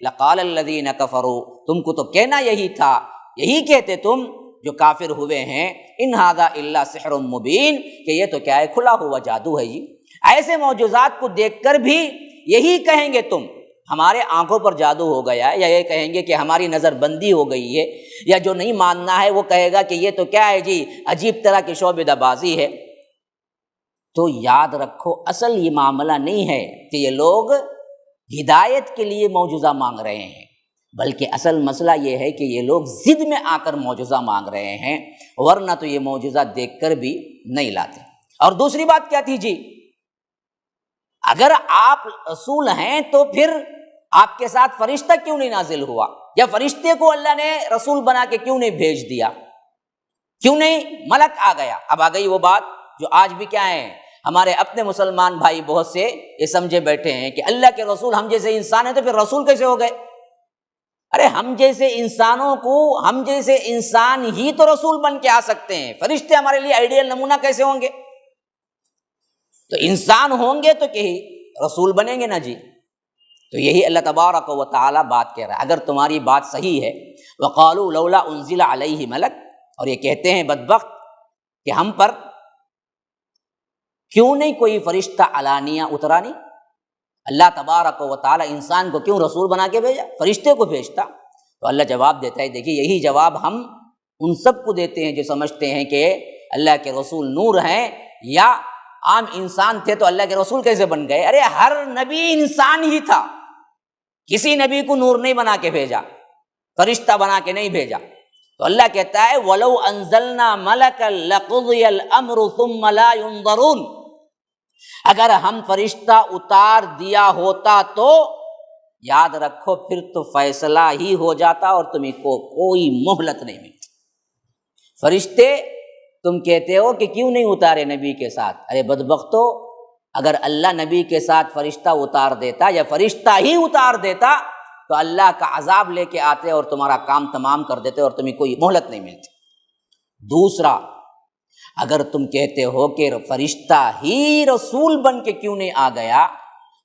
لقال الذین کفروا، تم کو تو کہنا یہی تھا، یہی کہتے تم جو کافر ہوئے ہیں، ان ھذا الا سحر مبین، کہ یہ تو کیا ہے کھلا ہوا جادو ہے جی۔ ایسے معجزات کو دیکھ کر بھی یہی کہیں گے تم ہمارے آنکھوں پر جادو ہو گیا ہے، یا یہ کہیں گے کہ ہماری نظر بندی ہو گئی ہے، یا جو نہیں ماننا ہے وہ کہے گا کہ یہ تو کیا ہے جی عجیب طرح کی شعبدہ بازی ہے۔ تو یاد رکھو اصل یہ معاملہ نہیں ہے کہ یہ لوگ ہدایت کے لیے معجزہ مانگ رہے ہیں، بلکہ اصل مسئلہ یہ ہے کہ یہ لوگ ضد میں آ کر معجزہ مانگ رہے ہیں، ورنہ تو یہ معجزہ دیکھ کر بھی نہیں لاتے۔ اور دوسری بات کیا تھی جی، اگر آپ رسول ہیں تو پھر آپ کے ساتھ فرشتہ کیوں نہیں نازل ہوا، یا فرشتے کو اللہ نے رسول بنا کے کیوں نہیں بھیج دیا، کیوں نہیں ملک آ گیا۔ اب آ گئی وہ بات جو آج بھی کیا ہے، ہمارے اپنے مسلمان بھائی بہت سے یہ سمجھے بیٹھے ہیں کہ اللہ کے رسول ہم جیسے انسان ہیں تو پھر رسول کیسے ہو گئے؟ ارے ہم جیسے انسانوں کو، ہم جیسے انسان ہی تو رسول بن کے آ سکتے ہیں، فرشتے ہمارے لیے آئیڈیل نمونہ کیسے ہوں گے؟ تو انسان ہوں گے تو کہ رسول بنیں گے نا جی۔ تو یہی اللہ تبارک و تعالیٰ بات کہہ رہا ہے، اگر تمہاری بات صحیح ہے، وقالوا لولا انزل علیہ ملک، اور یہ کہتے ہیں بدبخت کہ ہم پر کیوں نہیں کوئی فرشتہ علانیہ اترا نہیں، اللہ تبارک و تعالیٰ انسان کو کیوں رسول بنا کے بھیجا، فرشتے کو بھیجتا۔ تو اللہ جواب دیتا ہے، دیکھیے یہی جواب ہم ان سب کو دیتے ہیں جو سمجھتے ہیں کہ اللہ کے رسول نور ہیں یا عام انسان تھے تو اللہ کے رسول کیسے بن گئے؟ ارے ہر نبی انسان ہی تھا، کسی نبی کو نور نہیں بنا کے بھیجا، فرشتہ بنا کے نہیں بھیجا۔ تو اللہ کہتا ہے وَلَوْ أَنزَلْنَا مَلَكًا لَقُضِيَ الْأَمْرُ ثُمَّ لَا يُنظَرُونَ، اگر ہم فرشتہ اتار دیا ہوتا تو یاد رکھو پھر تو فیصلہ ہی ہو جاتا اور تمہیں کو کوئی مہلت نہیں ملتی۔ فرشتے تم کہتے ہو کہ کیوں نہیں اتارے نبی کے ساتھ، ارے بدبختو، اگر اللہ نبی کے ساتھ فرشتہ اتار دیتا یا فرشتہ ہی اتار دیتا تو اللہ کا عذاب لے کے آتے اور تمہارا کام تمام کر دیتے اور تمہیں کوئی مہلت نہیں ملتی۔ دوسرا، اگر تم کہتے ہو کہ فرشتہ ہی رسول بن کے کیوں نہیں آ گیا،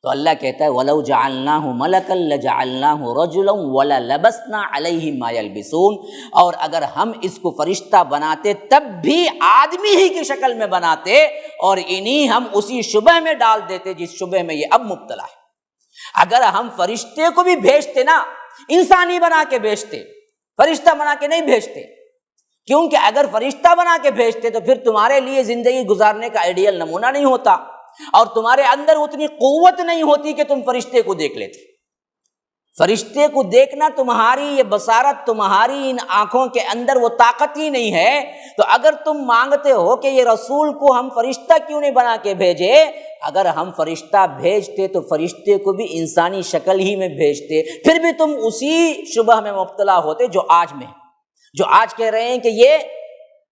تو اللہ کہتا ہے وَلَوْ جَعَلْنَاهُ مَلَكًا لَجَعَلْنَاهُ رَجُلًا وَلَلَبَسْنَا عَلَيْهِمْ مَا يَلْبِسُونَ، اور اگر ہم اس کو فرشتہ بناتے تب بھی آدمی ہی کی شکل میں بناتے اور انہیں ہم اسی شبہ میں ڈال دیتے جس شبہ میں یہ اب مبتلا ہے۔ اگر ہم فرشتے کو بھی بھیجتے نا، انسانی بنا کے بھیجتے، فرشتہ بنا کے نہیں بھیجتے، کیونکہ اگر فرشتہ بنا کے بھیجتے تو پھر تمہارے لیے زندگی گزارنے کا آئیڈیل نمونہ نہیں ہوتا اور تمہارے اندر اتنی قوت نہیں ہوتی کہ تم فرشتے کو دیکھ لیتے۔ فرشتے کو دیکھنا تمہاری یہ بصارت، تمہاری ان آنکھوں کے اندر وہ طاقت ہی نہیں ہے۔ تو اگر تم مانگتے ہو کہ یہ رسول کو ہم فرشتہ کیوں نہیں بنا کے بھیجے، اگر ہم فرشتہ بھیجتے تو فرشتے کو بھی انسانی شکل ہی میں بھیجتے، پھر بھی تم اسی شبہ میں مبتلا ہوتے جو آج میں، جو آج کہہ رہے ہیں کہ یہ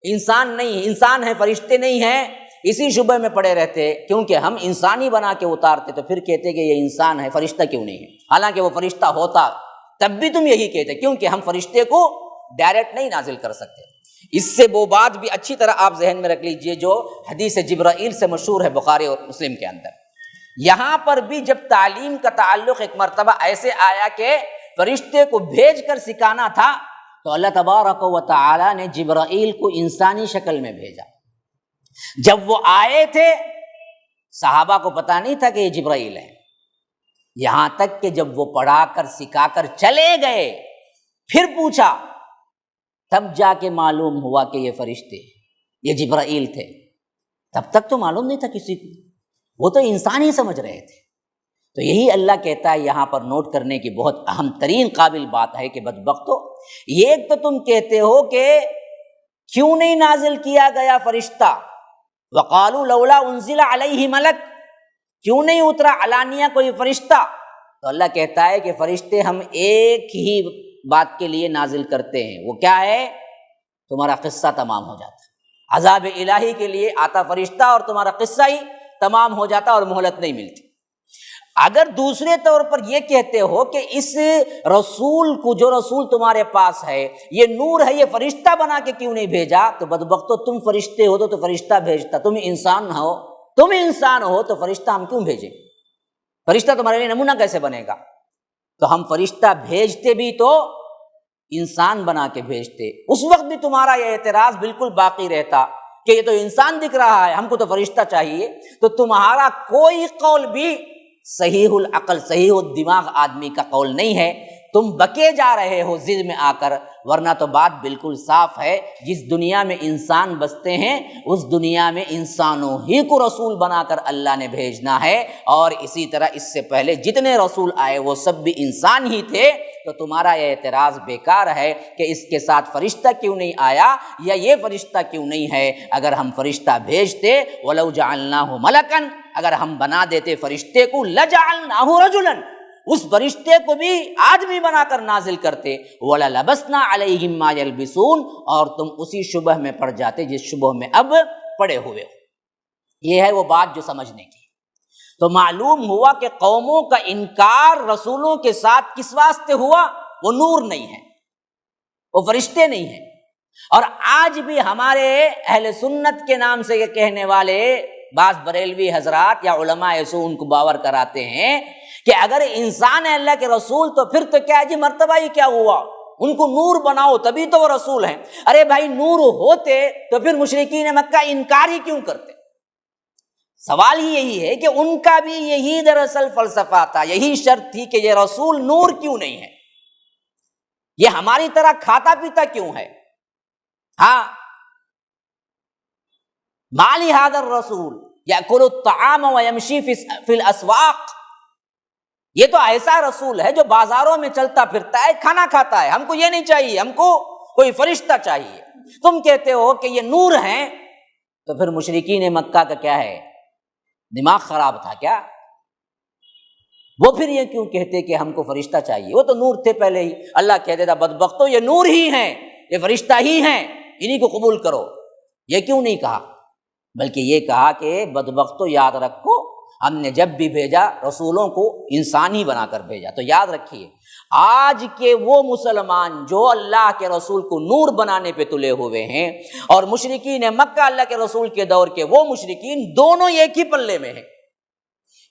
انسان نہیں، انسان ہے فرشتے نہیں ہیں، اسی شبہ میں پڑے رہتے، کیونکہ ہم انسانی بنا کے اتارتے تو پھر کہتے کہ یہ انسان ہے، فرشتہ کیوں نہیں ہے، حالانکہ وہ فرشتہ ہوتا تب بھی تم یہی کہتے، کیونکہ ہم فرشتے کو ڈائریکٹ نہیں نازل کر سکتے۔ اس سے وہ بات بھی اچھی طرح آپ ذہن میں رکھ لیجئے جو حدیث جبرائیل سے مشہور ہے بخاری اور مسلم کے اندر۔ یہاں پر بھی جب تعلیم کا تعلق ایک مرتبہ ایسے آیا کہ فرشتے کو بھیج کر سکھانا تھا تو اللہ تبارک و تعالی نے جبرائیل کو انسانی شکل میں بھیجا۔ جب وہ آئے تھے صحابہ کو پتہ نہیں تھا کہ یہ جبرائیل ہے، یہاں تک کہ جب وہ پڑھا کر سکھا کر چلے گئے پھر پوچھا، تب جا کے معلوم ہوا کہ یہ فرشتے، یہ جبرائیل تھے، تب تک تو معلوم نہیں تھا کسی کو، وہ تو انسان ہی سمجھ رہے تھے۔ تو یہی اللہ کہتا ہے یہاں پر نوٹ کرنے کی بہت اہم ترین قابل بات ہے کہ بدبختو، ایک تو تم کہتے ہو کہ کیوں نہیں نازل کیا گیا فرشتہ، وقالوا لولا انزل علیہ ملک، کیوں نہیں اترا علانیہ کوئی فرشتہ، تو اللہ کہتا ہے کہ فرشتے ہم ایک ہی بات کے لیے نازل کرتے ہیں، وہ کیا ہے؟ تمہارا قصہ تمام ہو جاتا، عذاب الہی کے لیے آتا فرشتہ اور تمہارا قصہ ہی تمام ہو جاتا اور مہلت نہیں ملتی۔ اگر دوسرے طور پر یہ کہتے ہو کہ اس رسول کو، جو رسول تمہارے پاس ہے یہ نور ہے، یہ فرشتہ بنا کے کیوں نہیں بھیجا، تو بدبختو تم فرشتے ہو تو فرشتہ بھیجتا، تم انسان ہو تو فرشتہ ہم کیوں بھیجیں؟ فرشتہ تمہارے لیے نمونہ کیسے بنے گا؟ تو ہم فرشتہ بھیجتے بھی تو انسان بنا کے بھیجتے، اس وقت بھی تمہارا یہ اعتراض بالکل باقی رہتا کہ یہ تو انسان دکھ رہا ہے، ہم کو تو فرشتہ چاہیے۔ تو تمہارا کوئی قول بھی صحیح العقل، صحیح الدماغ آدمی کا قول نہیں ہے، تم بکے جا رہے ہو ضد میں آ کر، ورنہ تو بات بالکل صاف ہے، جس دنیا میں انسان بستے ہیں اس دنیا میں انسانوں ہی کو رسول بنا کر اللہ نے بھیجنا ہے، اور اسی طرح اس سے پہلے جتنے رسول آئے وہ سب بھی انسان ہی تھے۔ تو تمہارا یہ اعتراض بیکار ہے کہ اس کے ساتھ فرشتہ کیوں نہیں آیا یا یہ فرشتہ کیوں نہیں ہے۔ اگر ہم فرشتہ بھیجتے وَلَوْ جَعَلْنَاهُ مَلَكًا، اگر ہم بنا دیتے فرشتے کو لَجَعَلْنَاهُ رَجُلًا، اس فرشتے کو بھی آدمی بنا کر نازل کرتے، وَلَلَبَسْنَا عَلَيْهِمْ مَا يَلْبِسُونَ، اور تم اسی شبہ میں پڑ جاتے جس شبہ میں اب پڑے ہوئے ہو۔ یہ ہے وہ بات جو سمجھنے کی۔ تو معلوم ہوا کہ قوموں کا انکار رسولوں کے ساتھ کس واسطے ہوا؟ وہ نور نہیں ہے، وہ فرشتے نہیں ہیں۔ اور آج بھی ہمارے اہل سنت کے نام سے یہ کہنے والے بعض بریلوی حضرات یا علماء ایسو ان کو باور کراتے ہیں کہ اگر انسان ہے اللہ کے رسول تو پھر تو کیا جی مرتبہ ہی کیا ہوا، ان کو نور بناؤ تبھی تو وہ رسول ہیں۔ ارے بھائی نور ہوتے تو پھر مشرکین مکہ انکار ہی کیوں کرتے؟ سوال ہی یہی ہے کہ ان کا بھی یہی دراصل فلسفہ تھا، یہی شرط تھی کہ یہ رسول نور کیوں نہیں ہے، یہ ہماری طرح کھاتا پیتا کیوں ہے؟ ہاں، مالی ھذا الرسول یأکل الطعام ویمشی فی الاسواق، یہ تو ایسا رسول ہے جو بازاروں میں چلتا پھرتا ہے، کھانا کھاتا ہے، ہم کو یہ نہیں چاہیے، ہم کو کوئی فرشتہ چاہیے۔ تم کہتے ہو کہ یہ نور ہیں، تو پھر مشرکین مکہ کا کیا ہے، دماغ خراب تھا کیا؟ وہ پھر یہ کیوں کہتے کہ ہم کو فرشتہ چاہیے؟ وہ تو نور تھے پہلے ہی۔ اللہ کہتے تھا بدبختو یہ نور ہی ہیں، یہ فرشتہ ہی ہیں، انہی کو قبول کرو۔ یہ کیوں نہیں کہا، بلکہ یہ کہا کہ بدبختو یاد رکھو ہم نے جب بھی بھیجا رسولوں کو انسان ہی بنا کر بھیجا۔ تو یاد رکھیے آج کے وہ مسلمان جو اللہ کے رسول کو نور بنانے پہ تلے ہوئے ہیں، اور مشرکین مکہ اللہ کے رسول کے دور کے وہ مشرکین، دونوں ایک ہی پلے میں ہیں،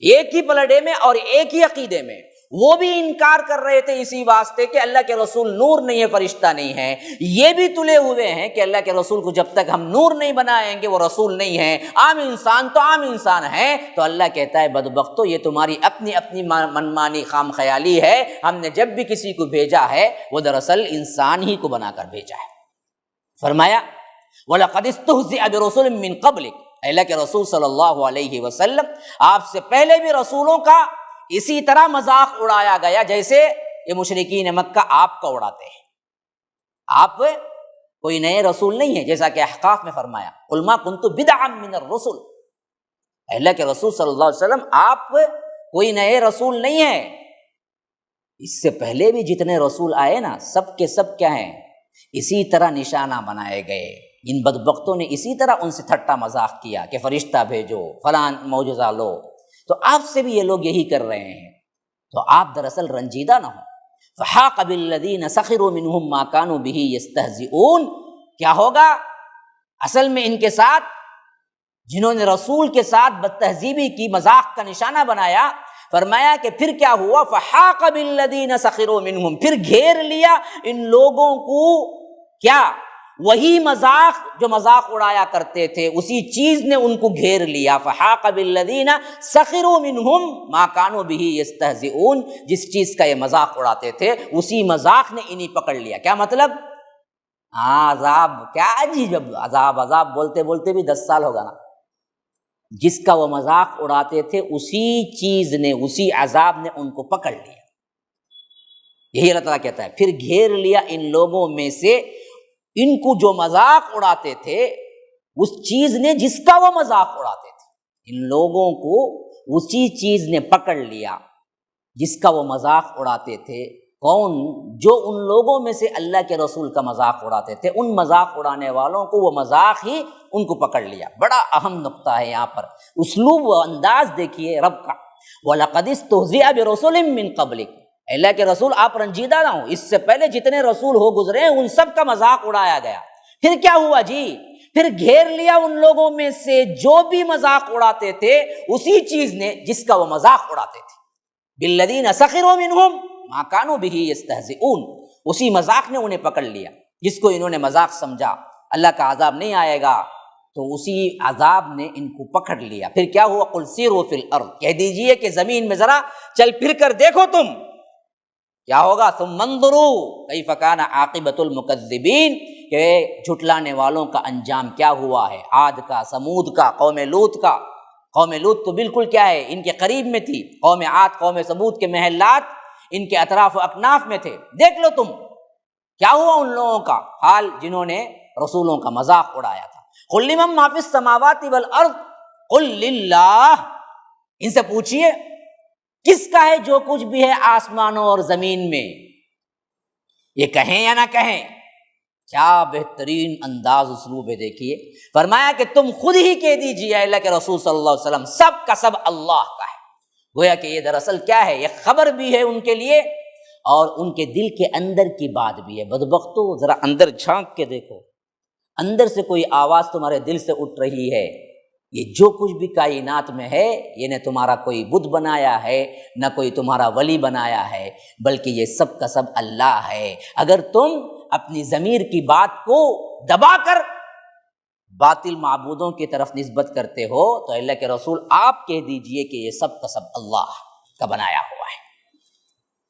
ایک ہی پلڑے میں اور ایک ہی عقیدے میں۔ وہ بھی انکار کر رہے تھے اسی واسطے کہ اللہ کے رسول نور نہیں ہے، فرشتہ نہیں ہے۔ یہ بھی تلے ہوئے ہیں کہ اللہ کے رسول کو جب تک ہم نور نہیں بنائیں گے وہ رسول نہیں ہے، عام انسان تو عام انسان ہے۔ تو اللہ کہتا ہے بدبختو یہ تمہاری اپنی اپنی منمانی خام خیالی ہے، ہم نے جب بھی کسی کو بھیجا ہے وہ دراصل انسان ہی کو بنا کر بھیجا ہے۔ فرمایا وَلَقَدِ اسْتُهْزِئَ بِرُسُلٍ مِّن قَبْلِكَ، اللہ کے رسول صلی اللہ علیہ وسلم آپ سے پہلے بھی رسولوں کا اسی طرح مذاق اڑایا گیا جیسے یہ مشرکین مکہ آپ کا اڑاتے ہیں۔ آپ کوئی نئے رسول نہیں ہے، جیسا کہ احقاف میں فرمایا قُلْ مَا كُنْتُ بِدْعًا مِّنَ الرُّسُلِ، اللہ کے رسول صلی اللہ علیہ وسلم آپ کوئی نئے رسول نہیں ہیں، اس سے پہلے بھی جتنے رسول آئے نا سب کے سب کیا ہیں، اسی طرح نشانہ بنائے گئے۔ ان بدبختوں نے اسی طرح ان سے ٹھٹا مذاق کیا کہ فرشتہ بھیجو، فلاں معجزہ لو، تو آپ سے بھی یہ لوگ یہی کر رہے ہیں۔ تو آپ دراصل رنجیدہ نہ ہو۔ فحاق بالذین سخروا منہم ما کانوا بہ یستہزئون، کیا ہوگا اصل میں ان کے ساتھ جنہوں نے رسول کے ساتھ بدتہذیبی کی، مذاق کا نشانہ بنایا، فرمایا کہ پھر کیا ہوا، فحاق بالذین سخروا منہم، پھر گھیر لیا ان لوگوں کو کیا، وہی مذاق جو مذاق اڑایا کرتے تھے، اسی چیز نے ان کو گھیر لیا۔ فحاق بالذین سخروا منہم ما کانوا بہ یستہزئون، جس چیز کا یہ مذاق اڑاتے تھے اسی مذاق نے انہیں پکڑ لیا۔ کیا مطلب؟ عذاب، کیا جی، جب عذاب بولتے بولتے بھی 10 سال ہوگا نا، جس کا وہ مذاق اڑاتے تھے اسی چیز نے، اسی عذاب نے ان کو پکڑ لیا۔ یہی اللہ تعالیٰ کہتا ہے پھر گھیر لیا ان لوگوں میں سے ان کو جو مذاق اڑاتے تھے، اس چیز نے جس کا وہ مذاق اڑاتے تھے، ان لوگوں کو اسی چیز نے پکڑ لیا جس کا وہ مذاق اڑاتے تھے۔ کون؟ جو ان لوگوں میں سے اللہ کے رسول کا مذاق اڑاتے تھے، ان مذاق اڑانے والوں کو وہ مذاق ہی ان کو پکڑ لیا۔ بڑا اہم نقطہ ہے یہاں پر، اسلوب و انداز دیکھیے رب کا۔ وَلَقَدِ اسْتُهْزِئَ بِرُسُلٍ مِّن قَبْلِكَ، اللہ کے رسول آپ رنجیدہ نہ ہوں، اس سے پہلے جتنے رسول ہو گزرے ہیں ان سب کا مذاق اڑایا گیا۔ پھر کیا ہوا جی؟ پھر گھیر لیا ان لوگوں میں سے جو بھی مذاق اڑاتے تھے اسی چیز نے جس کا وہ مذاق اڑاتے تھے۔ بالذین سخروا منہم ما کانوا بہ یستہزئون، اسی مذاق نے انہیں پکڑ لیا جس کو انہوں نے مذاق سمجھا۔ اللہ کا عذاب نہیں آئے گا تو اسی عذاب نے ان کو پکڑ لیا۔ پھر کیا ہوا؟ قل سیروا فی الارض، کہہ دیجئے کہ زمین میں ذرا چل پھر کر دیکھو تم کیا ہوگا، ثم انظروا کیف کان عاقبۃ المکذبین، کہ جھٹلانے والوں کا انجام کیا ہوا ہے، عاد کا، سمود کا، قوم لوط کا۔ قوم لوط تو بالکل کیا ہے ان کے قریب میں تھی، قوم عاد، قوم سمود کے محلات ان کے اطراف و اکناف میں تھے۔ دیکھ لو تم کیا ہوا ان لوگوں کا حال جنہوں نے رسولوں کا مذاق اڑایا تھا۔ قل لمن ما فی السماوات والارض قل للہ، ان سے پوچھئے کس کا ہے جو کچھ بھی ہے آسمانوں اور زمین میں، یہ کہیں یا نہ کہیں۔ کیا بہترین انداز اسلوب ہے، دیکھیے فرمایا کہ تم خود ہی کہہ دیجیے اللہ کے رسول صلی اللہ علیہ وسلم، سب کا سب اللہ کا ہے۔ گویا کہ یہ دراصل کیا ہے، یہ خبر بھی ہے ان کے لیے اور ان کے دل کے اندر کی بات بھی ہے۔ بدبختو ذرا اندر جھانک کے دیکھو، اندر سے کوئی آواز تمہارے دل سے اٹھ رہی ہے، یہ جو کچھ بھی کائنات میں ہے یہ نہ تمہارا کوئی بت بنایا ہے نہ کوئی تمہارا ولی بنایا ہے، بلکہ یہ سب کا سب اللہ ہے۔ اگر تم اپنی ضمیر کی بات کو دبا کر باطل معبودوں کی طرف نسبت کرتے ہو تو اللہ کے رسول آپ کہہ دیجئے کہ یہ سب کا سب اللہ کا بنایا ہوا ہے۔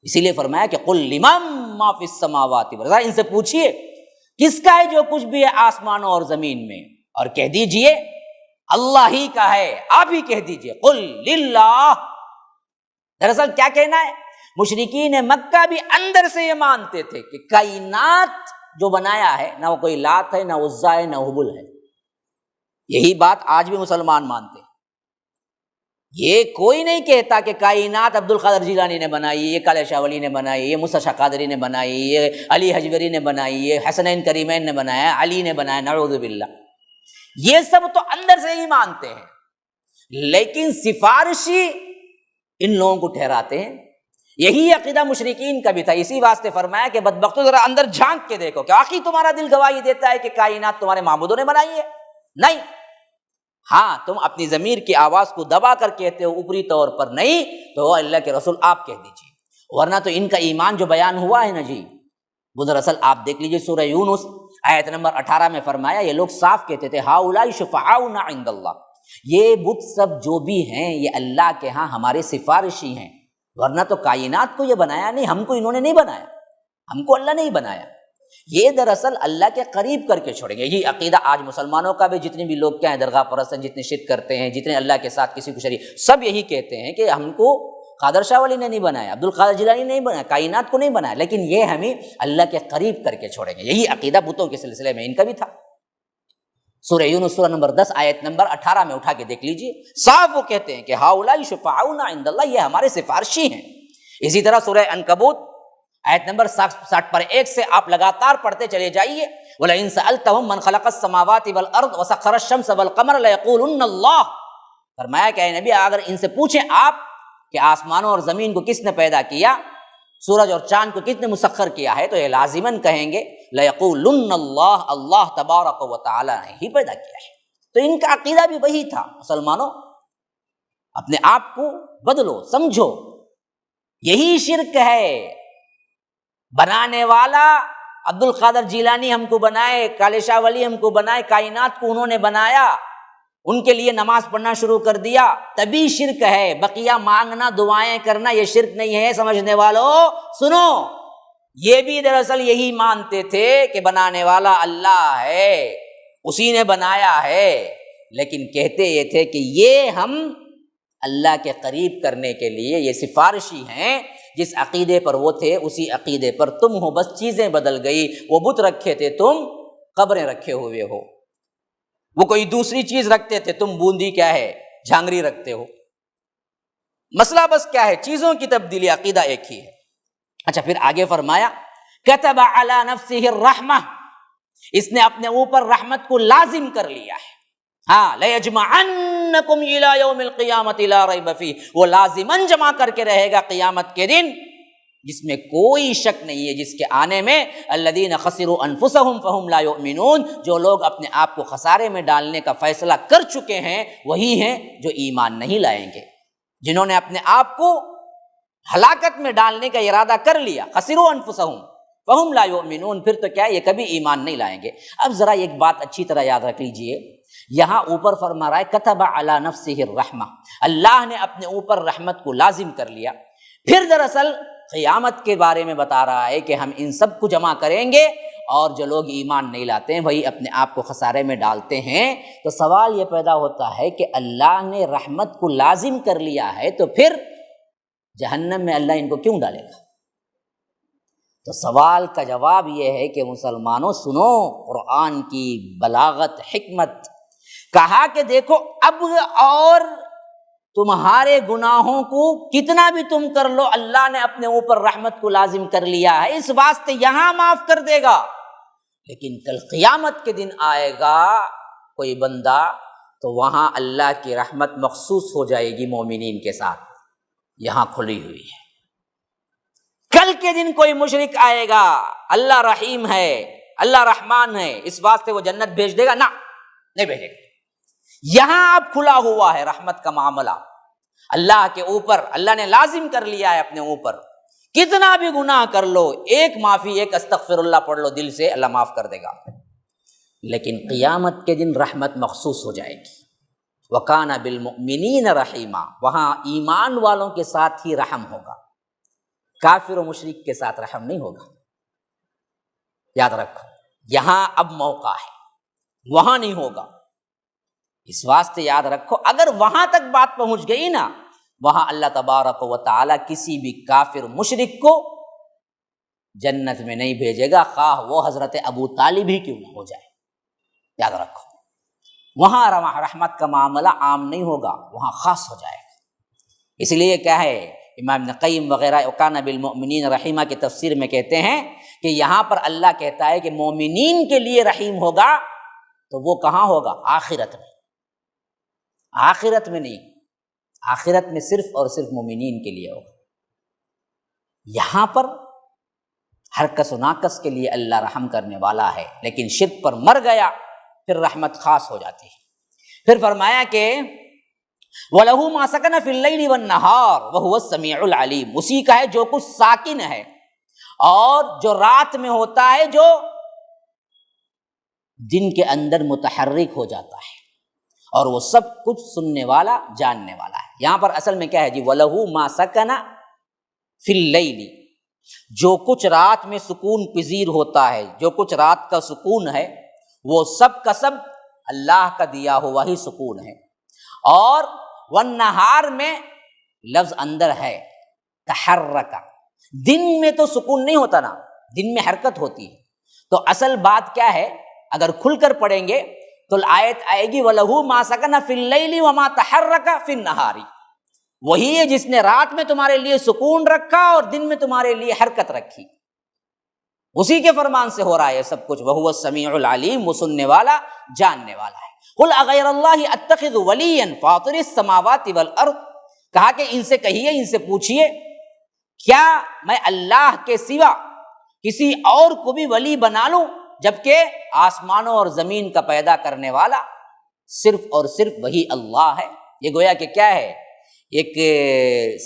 اسی لیے فرمایا کہ قل لمن ما فی السماوات والارض، ان سے پوچھئے کس کا ہے جو کچھ بھی ہے آسمانوں اور زمین میں، اور کہہ دیجئے اللہ ہی کا ہے، آپ ہی کہہ دیجئے قل للہ۔ دراصل کیا کہنا ہے، مشرکین مکہ بھی اندر سے یہ مانتے تھے کہ کائنات جو بنایا ہے نہ وہ کوئی لات ہے نہ عزا ہے نہ حبل ہے۔ یہی بات آج بھی مسلمان مانتے ہیں۔ یہ کوئی نہیں کہتا کہ کائنات عبد القادر جیلانی نے بنائی، یہ کالے شاہ ولی نے بنائی، یہ موسیٰ شاہ قادری نے بنائی، یہ علی حجویری نے بنائی، یہ حسنین کریمین نے بنایا، علی نے بنایا، نعوذ باللہ۔ یہ سب تو اندر سے ہی مانتے ہیں، لیکن سفارشی ان لوگوں کو ٹھہراتے ہیں۔ یہی عقیدہ مشرکین کا بھی تھا، اسی واسطے فرمایا کہ بدبختو ذرا اندر جھانک کے دیکھو کہ آخر تمہارا دل گواہی دیتا ہے کہ کائنات تمہارے معبودوں نے بنائی ہے؟ نہیں۔ ہاں تم اپنی ضمیر کی آواز کو دبا کر کہتے ہو اوپری طور پر، نہیں تو اللہ کے رسول آپ کہہ دیجیے، ورنہ تو ان کا ایمان جو بیان ہوا ہے نا جی، وہ دراصل آپ دیکھ لیجیے سورہ یونس آیت نمبر 18 میں فرمایا، یہ لوگ صاف کہتے تھے ہؤلاء شفعاؤنا عند اللہ، یہ بت سب جو بھی ہیں یہ اللہ کے ہاں ہمارے سفارشی ہیں، ورنہ تو کائنات کو یہ بنایا نہیں، ہم کو انہوں نے نہیں بنایا، ہم کو اللہ نہیں بنایا۔ یہ دراصل اللہ کے قریب کر کے چھوڑیں گے۔ یہ عقیدہ آج مسلمانوں کا بھی، جتنے بھی لوگ کیا ہیں درگاہ پرست ہیں، جتنے شرک کرتے ہیں، جتنے اللہ کے ساتھ کسی کو شریک، سب یہی کہتے ہیں کہ ہم کو قادر شاہ ولی نے نہیں بنایا، عبد القادر جیلانی نے نہیں بنایا، کائنات کو نہیں بنایا، لیکن یہ ہمیں اللہ کے قریب کر کے چھوڑیں گے۔ یہی عقیدہ بتوں کے سلسلے میں ان کا بھی تھا۔ سورہ یونس سورہ نمبر 10 آیت نمبر 18 میں اٹھا کے دیکھ لیجئے، صاف وہ کہتے ہیں کہ ہؤلاء شفعاؤنا عند اللہ، یہ ہمارے سفارشی ہیں۔ اسی طرح سورہ عنکبوت آیت نمبر 60 پر 1 سے آپ لگاتار پڑھتے چلے جائیے، وَلَئِن سَأَلْتَهُم مَّن خَلَقَ السَّمَاوَاتِ وَالْأَرْضَ وَسَخَّرَ الشَّمْسَ وَالْقَمَرَ لَيَقُولُنَّ اللَّهُ، فرمایا کہ اے نبی اگر ان سے پوچھیں آپ کہ آسمانوں اور زمین کو کس نے پیدا کیا، سورج اور چاند کو کس نے مسخر کیا ہے، تو یہ لازماً کہیں گے لَيَقُولُنَّ اللَّهُ، اللہ تبارک و تعالی نے ہی پیدا کیا ہے۔ تو ان کا عقیدہ بھی وہی تھا۔ مسلمانوں اپنے آپ کو بدلو، سمجھو، یہی شرک ہے۔ بنانے والا عبد القادر جیلانی ہم کو بنائے، کالے شاہ ولی ہم کو بنائے، کائنات کو انہوں نے بنایا، ان کے لیے نماز پڑھنا شروع کر دیا، تبھی شرک ہے۔ بقیہ مانگنا، دعائیں کرنا یہ شرک نہیں ہے۔ سمجھنے والوں سنو، یہ بھی دراصل یہی مانتے تھے کہ بنانے والا اللہ ہے، اسی نے بنایا ہے، لیکن کہتے یہ تھے کہ یہ ہم اللہ کے قریب کرنے کے لیے یہ سفارشی ہیں۔ جس عقیدے پر وہ تھے اسی عقیدے پر تم ہو، بس چیزیں بدل گئی۔ وہ بت رکھے تھے، تم قبریں رکھے ہوئے ہو، وہ کوئی دوسری چیز رکھتے تھے، تم بوندی کیا ہے جھانگری رکھتے ہو۔ مسئلہ بس کیا ہے، چیزوں کی تبدیلی، عقیدہ ایک ہی ہے۔ اچھا پھر آگے فرمایا کتب علی نفسہ الرحمہ، اس نے اپنے اوپر رحمت کو لازم کر لیا ہے۔ ہاں لَيَجْمَعَنَّكُمْ إِلَىٰ يَوْمِ الْقِيَامَةِ لَا رَيْبَ فِيهِ، وہ لازماً جمع کر کے رہے گا قیامت کے دن، جس میں کوئی شک نہیں ہے، جس کے آنے میں الَّذِينَ خَسِرُوا أَنفُسَهُمْ فَهُمْ لَا يُؤْمِنُونَ، جو لوگ اپنے آپ کو خسارے میں ڈالنے کا فیصلہ کر چکے ہیں وہی ہیں جو ایمان نہیں لائیں گے۔ جنہوں نے اپنے آپ کو ہلاکت میں ڈالنے کا ارادہ کر لیا، خَسِرُوا أَنفُسَهُمْ فَهُمْ لَا يُؤْمِنُونَ، پھر تو کیا یہ کبھی ایمان نہیں لائیں گے۔ اب ذرا ایک بات اچھی طرح یاد رکھ لیجئے، یہاں اوپر فرما رہا ہے کتب علی نفسہ الرحمہ، اللہ نے اپنے اوپر رحمت کو لازم کر لیا۔ پھر دراصل قیامت کے بارے میں بتا رہا ہے کہ ہم ان سب کو جمع کریں گے، اور جو لوگ ایمان نہیں لاتے ہیں وہی اپنے آپ کو خسارے میں ڈالتے ہیں۔ تو سوال یہ پیدا ہوتا ہے کہ اللہ نے رحمت کو لازم کر لیا ہے تو پھر جہنم میں اللہ ان کو کیوں ڈالے گا؟ تو سوال کا جواب یہ ہے کہ مسلمانوں سنو قرآن کی بلاغت، حکمت۔ کہا کہ دیکھو اب اور تمہارے گناہوں کو کتنا بھی تم کر لو، اللہ نے اپنے اوپر رحمت کو لازم کر لیا ہے، اس واسطے یہاں معاف کر دے گا، لیکن کل قیامت کے دن آئے گا کوئی بندہ تو وہاں اللہ کی رحمت مخصوص ہو جائے گی مومنین کے ساتھ، یہاں کھلی ہوئی ہے۔ کل کے دن کوئی مشرک آئے گا، اللہ رحیم ہے، اللہ رحمان ہے، اس واسطے وہ جنت بھیج دے گا، نہ نہیں بھیجے گا۔ یہاں اب کھلا ہوا ہے رحمت کا معاملہ اللہ کے اوپر، اللہ نے لازم کر لیا ہے اپنے اوپر، کتنا بھی گناہ کر لو، ایک معافی، ایک استغفر اللہ پڑھ لو دل سے، اللہ معاف کر دے گا۔ لیکن قیامت کے دن رحمت مخصوص ہو جائے گی، وَكَانَ بِالْمُؤْمِنِينَ رَحِيمًا، وہاں ایمان والوں کے ساتھ ہی رحم ہوگا، کافر و مشرک کے ساتھ رحم نہیں ہوگا۔ یاد رکھو، یہاں اب موقع ہے، وہاں نہیں ہوگا۔ اس واسطے یاد رکھو، اگر وہاں تک بات پہنچ گئی نا، وہاں اللہ تبارک و تعالی کسی بھی کافر مشرک کو جنت میں نہیں بھیجے گا، خواہ وہ حضرت ابو طالب ہی کیوں نہ ہو جائے۔ یاد رکھو، وہاں رحمت کا معاملہ عام نہیں ہوگا، وہاں خاص ہو جائے گا۔ اس لیے کیا ہے، امام ابن قیم وغیرہ وَكَانَ بِالْمُؤْمِنِينَ رحیمہ کی تفسیر میں کہتے ہیں کہ یہاں پر اللہ کہتا ہے کہ مومنین کے لیے رحیم ہوگا، تو وہ کہاں ہوگا؟ آخرت میں، آخرت میں نہیں، آخرت میں صرف اور صرف مومنین کے لیے ہوگا۔ یہاں پر ہر کس و ناکس کے لیے اللہ رحم کرنے والا ہے، لیکن شرک پر مر گیا پھر رحمت خاص ہو جاتی ہے۔ پھر فرمایا کہ وَلَهُ مَا سَكَنَ فِي اللَّيْلِ وَالنَّهَارِ وَهُوَ السَّمِيعُ الْعَلِيمُ، اسی کا ہے جو کچھ ساکن ہے اور جو رات میں ہوتا ہے، جو دن کے اندر متحرک ہو جاتا ہے، اور وہ سب کچھ سننے والا، جاننے والا ہے۔ یہاں پر اصل میں کیا ہے جی، وَلَهُ مَا سَكَنَ فِي اللَّيْلِ، جو کچھ رات میں سکون پذیر ہوتا ہے، جو کچھ رات کا سکون ہے، وہ سب کا سب اللہ کا دیا ہوا ہی سکون ہے۔ اور والنہار میں لفظ اندر ہے تحرکا، دن میں تو سکون نہیں ہوتا نا، دن میں حرکت ہوتی ہے، تو اصل بات کیا ہے، اگر کھل کر پڑھیں گے تو آیت آئے گی وَلَهُ مَا سَكَنَ فِي اللَّيْلِ وَمَا تَحَرَّكَ فِي النَّهَارِ، وہی ہے جس نے رات میں تمہارے لیے سکون رکھا اور دن میں تمہارے لیے حرکت رکھی، اسی کے فرمان سے ہو رہا ہے سب کچھ۔ وَهُوَ السَّمِيعُ الْعَلِيمُ، وہ سننے والا، جاننے والا ہے۔ قُلْ أَغَيْرَ اللَّهِ أَتَّخِذُ وَلِيًّا فَاطِرِ السَّمَاوَاتِ وَالْأَرْضِ، کہا کہ ان سے کہیے، ان سے پوچھیے، کیا میں اللہ کے سوا کسی اور کو بھی ولی بنا لوں، جبکہ آسمانوں اور زمین کا پیدا کرنے والا صرف اور صرف وہی اللہ ہے۔ یہ گویا کہ کیا ہے، ایک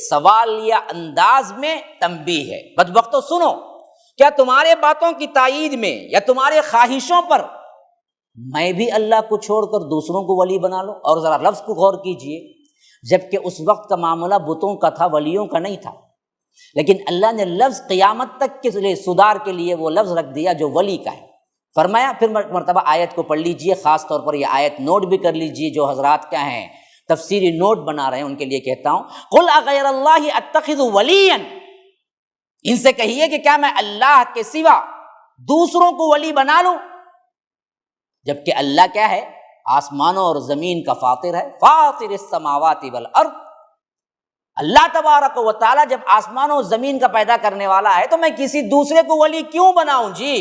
سوال یا انداز میں تنبیہ ہے۔ بدبختو سنو، کیا تمہارے باتوں کی تائید میں یا تمہارے خواہشوں پر میں بھی اللہ کو چھوڑ کر دوسروں کو ولی بنا لوں؟ اور ذرا لفظ کو غور کیجئے، جبکہ اس وقت کا معاملہ بتوں کا تھا، ولیوں کا نہیں تھا، لیکن اللہ نے لفظ قیامت تک کے لیے سدھار کے لیے وہ لفظ رکھ دیا جو ولی کا ہے۔ فرمایا، پھر مرتبہ آیت کو پڑھ لیجئے، خاص طور پر یہ آیت نوٹ بھی کر لیجئے، جو حضرات کیا ہیں تفسیری نوٹ بنا رہے ہیں ان کے لیے کہتا ہوں، قُلْ أَغَيْرَ اللَّهِ أَتَّخِذُ وَلِيًّا، ان سے کہیے کہ کیا میں اللہ کے سوا دوسروں کو ولی بنا لوں، جبکہ اللہ کیا ہے، آسمانوں اور زمین کا فاطر ہے، فاطر السماوات والارض۔ اللہ تبارک و تعالی جب آسمانوں اور زمین کا پیدا کرنے والا ہے، تو میں کسی دوسرے کو ولی کیوں بناؤں جی،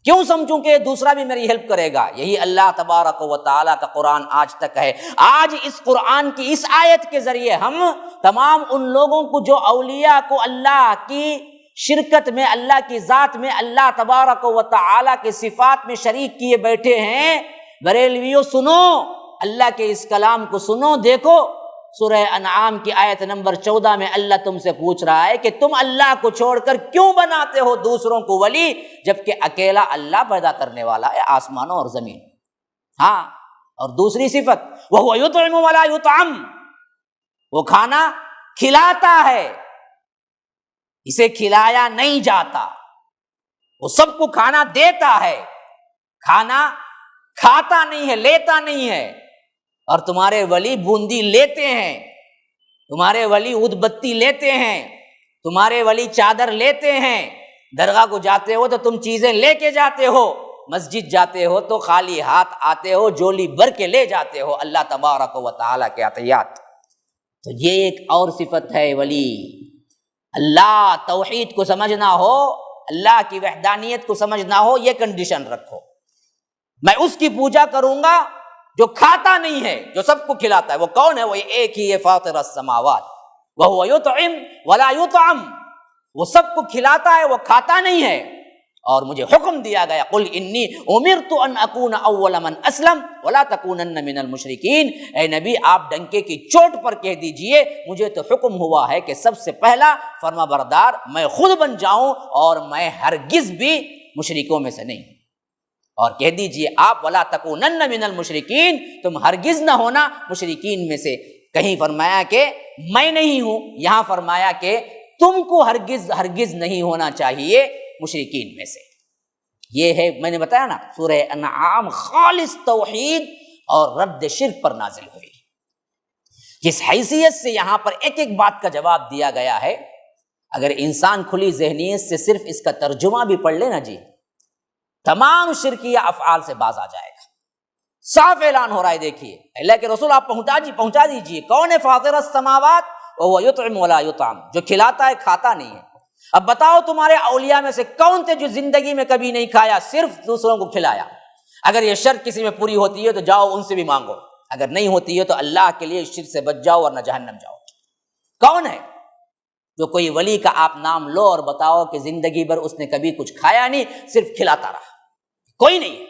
کیوں سمجھوں کہ دوسرا بھی میری ہیلپ کرے گا؟ یہی اللہ تبارک و تعالیٰ کا قرآن آج تک ہے۔ آج اس قرآن کی اس آیت کے ذریعے ہم تمام ان لوگوں کو جو اولیاء کو اللہ کی شرکت میں، اللہ کی ذات میں، اللہ تبارک و تعالیٰ کے صفات میں شریک کیے بیٹھے ہیں، بریلویوں سنو، اللہ کے اس کلام کو سنو۔ دیکھو سورہ انعام کی آیت نمبر 14 میں اللہ تم سے پوچھ رہا ہے کہ تم اللہ کو چھوڑ کر کیوں بناتے ہو دوسروں کو ولی، جبکہ اکیلا اللہ پیدا کرنے والا ہے آسمانوں اور زمین۔ ہاں، اور دوسری صفت وَهُوَ يُطْعِمُ وَلَا يُطْعَمُ، وہ کھانا کھلاتا ہے، اسے کھلایا نہیں جاتا، وہ سب کو کھانا دیتا ہے، کھانا کھاتا نہیں ہے، لیتا نہیں ہے۔ اور تمہارے ولی بوندی لیتے ہیں، تمہارے ولی ادھ بتی لیتے ہیں، تمہارے ولی چادر لیتے ہیں، درگاہ کو جاتے ہو تو تم چیزیں لے کے جاتے ہو، مسجد جاتے ہو تو خالی ہاتھ آتے ہو، جولی بھر کے لے جاتے ہو اللہ تبارک و تعالیٰ کے عطیات۔ تو یہ ایک اور صفت ہے ولی۔ اللہ توحید کو سمجھنا ہو، اللہ کی وحدانیت کو سمجھنا ہو، یہ کنڈیشن رکھو، میں اس کی پوجا کروں گا جو کھاتا نہیں ہے، جو سب کو کھلاتا ہے۔ وہ کون ہے؟ وہ ایک ہی ہے، فاطر السماوات، وَهُوَ يُطْعِمُ وَلَا يُطْعَمُ، وہ سب کو کھلاتا ہے، وہ کھاتا نہیں ہے۔ اور مجھے حکم دیا گیا قل انی امرت ان اکون اول من اسلم ولا تکونن من المشرکین، اے نبی آپ ڈنکے کی چوٹ پر کہہ دیجئے مجھے تو حکم ہوا ہے کہ سب سے پہلا فرما بردار میں خود بن جاؤں اور میں ہرگز بھی مشرکوں میں سے نہیں ہوں۔ اور کہہ دیجئے آپ ولا تکونن من المشرکین، تم ہرگز نہ ہونا مشرکین میں سے۔ کہیں فرمایا کہ میں نہیں ہوں، یہاں فرمایا کہ تم کو ہرگز نہیں ہونا چاہیے مشرکین میں سے۔ یہ ہے میں نے بتایا نا سورہ انعام خالص توحید اور رد شرک پر نازل ہوئی۔ جس حیثیت سے یہاں پر ایک ایک بات کا جواب دیا گیا ہے، اگر انسان کھلی ذہنیت سے صرف اس کا ترجمہ بھی پڑھ لے نا جی، تمام شرکیہ افعال سے باز آ جائے گا۔ صاف اعلان ہو رہا ہے، دیکھیے اللہ کے رسول آپ پہنچا دیجئے کون ہے فاطر السماوات وهو یطعم ولا یطعم، جو کھلاتا ہے کھاتا نہیں ہے۔ اب بتاؤ تمہارے اولیاء میں سے کون تھے جو زندگی میں کبھی نہیں کھایا، صرف دوسروں کو کھلایا؟ اگر یہ شرط کسی میں پوری ہوتی ہے تو جاؤ ان سے بھی مانگو، اگر نہیں ہوتی ہے تو اللہ کے لیے اس شرک سے بچ جاؤ ورنہ جہنم جاؤ۔ کون ہے جو کوئی ولی کا آپ نام لو اور بتاؤ کہ زندگی بھر اس نے کبھی کچھ کھایا نہیں، صرف کھلاتا رہا؟ کوئی نہیں ہے۔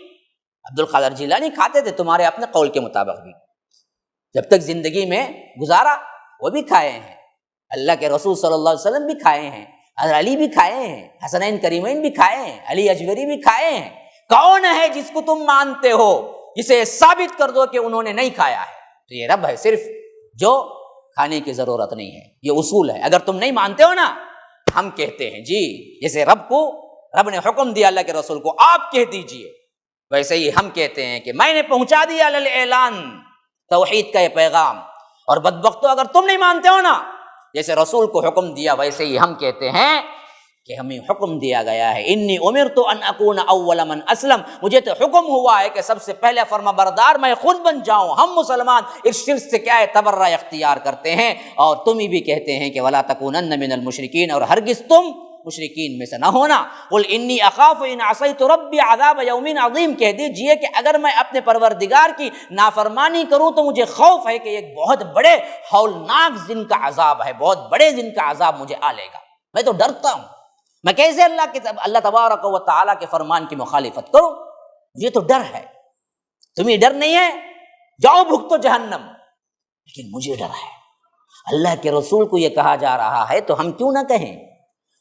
عبد القادر جیلانی کھاتے تھے تمہارے اپنے قول کے مطابق بھی، جب تک زندگی میں گزارا وہ بھی کھائے ہیں، اللہ کے رسول صلی اللہ علیہ وسلم بھی کھائے ہیں، حضرت علی بھی کھائے ہیں، حسنین کریمین بھی کھائے ہیں، علی اجوری بھی کھائے ہیں۔ کون ہے جس کو تم مانتے ہو جسے ثابت کر دو کہ انہوں نے نہیں کھایا ہے؟ تو یہ رب ہے صرف جو کھانے کی ضرورت نہیں ہے، یہ اصول ہے۔ اگر تم نہیں مانتے ہو نا، ہم کہتے ہیں جی جیسے رب نے حکم دیا اللہ کے رسول کو آپ کہہ دیجئے، ویسے ہی ہم کہتے ہیں کہ میں نے پہنچا دیا اعلان توحید کا یہ پیغام، اور بدبختو اگر تم نہیں مانتے ہو نا جیسے رسول کو حکم دیا، ویسے ہی ہم کہتے ہیں کہ ہمیں حکم دیا گیا ہے انی امرت ان اکون اول من اسلم، مجھے تو حکم ہوا ہے کہ سب سے پہلے فرما بردار میں خود بن جاؤں۔ ہم مسلمان اس شرک سے کیا ہے تبرہ اختیار کرتے ہیں، اور تم ہی بھی کہتے ہیں کہ ولا تکونن من المشرکین، اور ہرگز تم مشرکین میں سے نہ ہونا۔ قل انی اخاف ان عصیت ربی عذاب یوم عظیم، کہہ دیجئے کہ اگر میں اپنے پروردگار کی نافرمانی کروں تو مجھے خوف ہے کہ ایک بہت بڑے ہولناک دن کا عذاب ہے، بہت بڑے دن کا عذاب مجھے آ لے گا۔ میں تو ڈرتا ہوں، میں کیسے اللہ تبارک و تعالیٰ کے فرمان کی مخالفت کروں؟ یہ تو ڈر ہے۔ تمہیں ڈر نہیں ہے؟ جاؤ بھگتو جہنم، لیکن مجھے ڈر ہے۔ اللہ کے رسول کو یہ کہا جا رہا ہے تو ہم کیوں نہ کہیں؟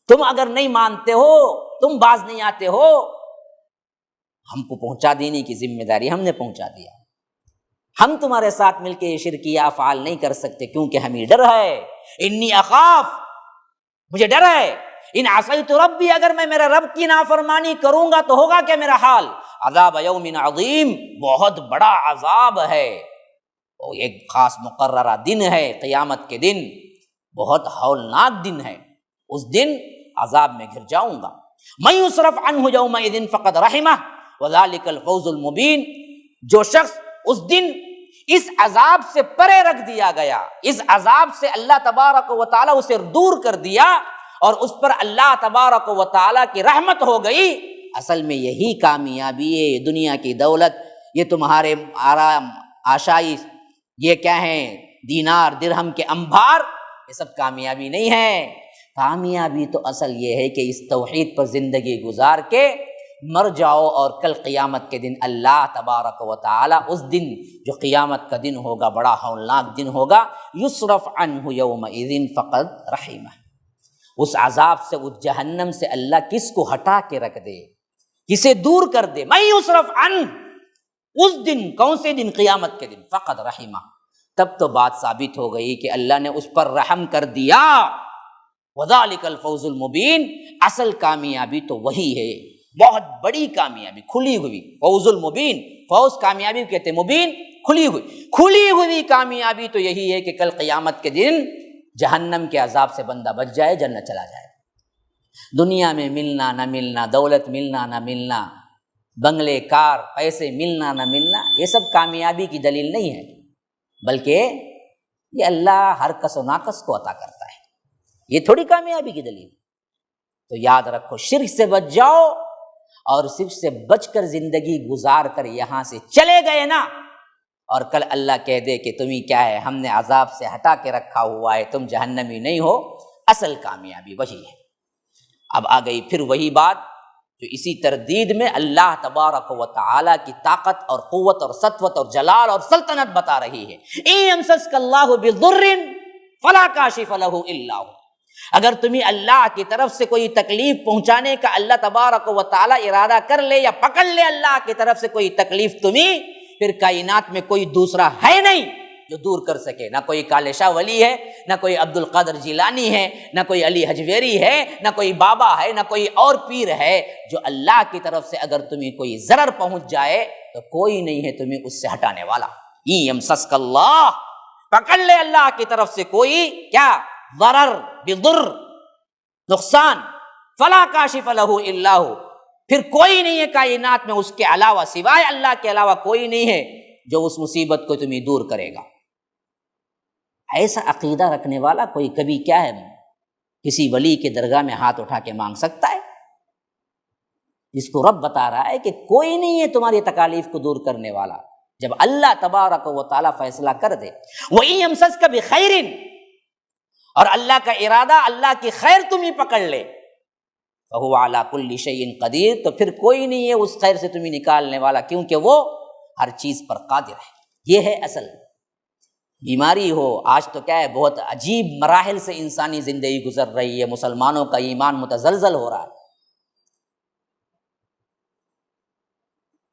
تم اگر نہیں مانتے ہو، تم باز نہیں آتے ہو، ہم کو پہنچا دینے کی ذمہ داری ہم نے پہنچا دیا۔ ہم تمہارے ساتھ مل کے یہ شرکیہ افعال نہیں کر سکتے کیونکہ ہمیں ڈر ہے۔ انی اخاف، مجھے ڈر ہے، ان عصیت ربی، اگر میں میرے رب کی نافرمانی کروں گا تو ہوگا کیا میرا حال؟ عذاب یوم عظیم، بہت بڑا عذاب ہے، وہ ایک خاص مقررہ دن ہے، قیامت کے دن، بہت ہولناک دن ہے۔ اس دن عذاب میں گر جاؤں گا۔ من یصرف عنہ یومئذ فقد رحمہ وذلک الفوز المبین، جو شخص اس دن اس عذاب سے پرے رکھ دیا گیا، اس عذاب سے اللہ تبارک و تعالیٰ اسے دور کر دیا اور اس پر اللہ تبارک و تعالیٰ کی رحمت ہو گئی، اصل میں یہی کامیابی ہے۔ یہ دنیا کی دولت، یہ تمہارے آرام آشائش، یہ کیا ہیں دینار درہم کے انبار، یہ سب کامیابی نہیں ہے۔ کامیابی تو اصل یہ ہے کہ اس توحید پر زندگی گزار کے مر جاؤ، اور کل قیامت کے دن اللہ تبارک و تعالیٰ اس دن جو قیامت کا دن ہوگا، بڑا ہولناک دن ہوگا، یصرف عنہ یومئذ فقد رحمہ، اس عذاب سے، اس جہنم سے اللہ کس کو ہٹا کے رکھ دے، کسے دور کر دے۔ میں یصرف عنہ، اس دن، کون سے دن؟ قیامت کے دن، فقد رحمہ، تب تو بات ثابت ہو گئی کہ اللہ نے اس پر رحم کر دیا۔ وذالک الفوز المبین، اصل کامیابی تو وہی ہے، بہت بڑی کامیابی، کھلی ہوئی، فوز المبین، فوز کامیابی کہتے ہیں، مبین کھلی ہوئی کامیابی تو یہی ہے کہ کل قیامت کے دن جہنم کے عذاب سے بندہ بچ جائے، جنت چلا جائے۔ دنیا میں ملنا نہ ملنا، دولت ملنا نہ ملنا، بنگلے کار، پیسے ملنا نہ ملنا، یہ سب کامیابی کی دلیل نہیں ہے، بلکہ یہ اللہ ہر کس و ناقص کو عطا کرتا ہے، یہ تھوڑی کامیابی کی دلیل۔ تو یاد رکھو، شرک سے بچ جاؤ، اور شرک سے بچ کر زندگی گزار کر یہاں سے چلے گئے نا، اور کل اللہ کہہ دے کہ تمہیں کیا ہے، ہم نے عذاب سے ہٹا کے رکھا ہوا ہے، تم جہنمی نہیں ہو، اصل کامیابی وہی ہے۔ اب آ گئی پھر وہی بات جو اسی تردید میں اللہ تبارک و تعالی کی طاقت اور قوت اور سطوت اور جلال اور سلطنت بتا رہی ہے۔ ان یمسسک اللہ بضر فلا کاشف لہ الا ہو، اگر تمہیں اللہ کی طرف سے کوئی تکلیف پہنچانے کا اللہ تبارک و تعالی ارادہ کر لے یا پکڑ لے اللہ کی طرف سے کوئی تکلیف تمہیں، پھر کائنات میں کوئی دوسرا ہے نہیں جو دور کر سکے، نہ کوئی کالے شاہ ولی ہے، نہ کوئی عبد القادر جیلانی ہے، نہ کوئی علی حجویری ہے، نہ کوئی بابا ہے، نہ کوئی اور پیر ہے، جو اللہ کی طرف سے اگر تمہیں کوئی ضرر پہنچ جائے تو کوئی نہیں ہے تمہیں اس سے ہٹانے والا۔ یمسسک اللہ، پکڑ لے اللہ کی طرف سے کوئی کیا ضرر بضر، نقصان، فلا کاشف لہ الا ہو، پھر کوئی نہیں ہے کائنات میں اس کے علاوہ، سوائے اللہ کے علاوہ کوئی نہیں ہے جو اس مصیبت کو تمہیں دور کرے گا۔ ایسا عقیدہ رکھنے والا کوئی کبھی کیا ہے کسی ولی کے درگاہ میں ہاتھ اٹھا کے مانگ سکتا ہے؟ جس کو رب بتا رہا ہے کہ کوئی نہیں ہے تمہاری تکالیف کو دور کرنے والا، جب اللہ تبارک و تعالیٰ فیصلہ کر دے۔ وَإِن يَمْسَسْكَ بِخَيْرٍ، اور اللہ کا ارادہ، اللہ کی خیر تمہیں پکڑ لے، فَهُوَ عَلَى كُلِّ شَيْءٍ قَدِيرٌ، تو پھر کوئی نہیں ہے اس خیر سے تمہیں نکالنے والا، کیونکہ وہ ہر چیز پر قادر ہے۔ یہ ہے اصل بیماری ہو، آج تو کیا ہے بہت عجیب مراحل سے انسانی زندگی گزر رہی ہے، مسلمانوں کا ایمان متزلزل ہو رہا ہے۔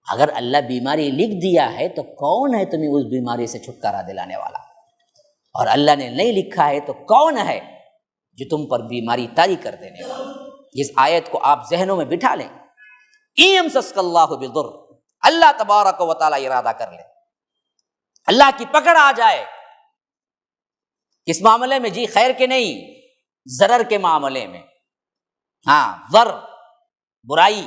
اگر اللہ بیماری لکھ دیا ہے تو کون ہے تمہیں اس بیماری سے چھٹکارا دلانے والا؟ اور اللہ نے نہیں لکھا ہے تو کون ہے جو تم پر بیماری طاری کر دینے والا؟ اس آیت کو آپ ذہنوں میں بٹھا لیں۔ ان یمسسک اللہ بضر، اللہ تبارک و تعالی ارادہ کر لے، اللہ کی پکڑ آ جائے، کس معاملے میں؟ جی خیر کے نہیں، ضرر کے معاملے میں، ہاں ضر، برائی،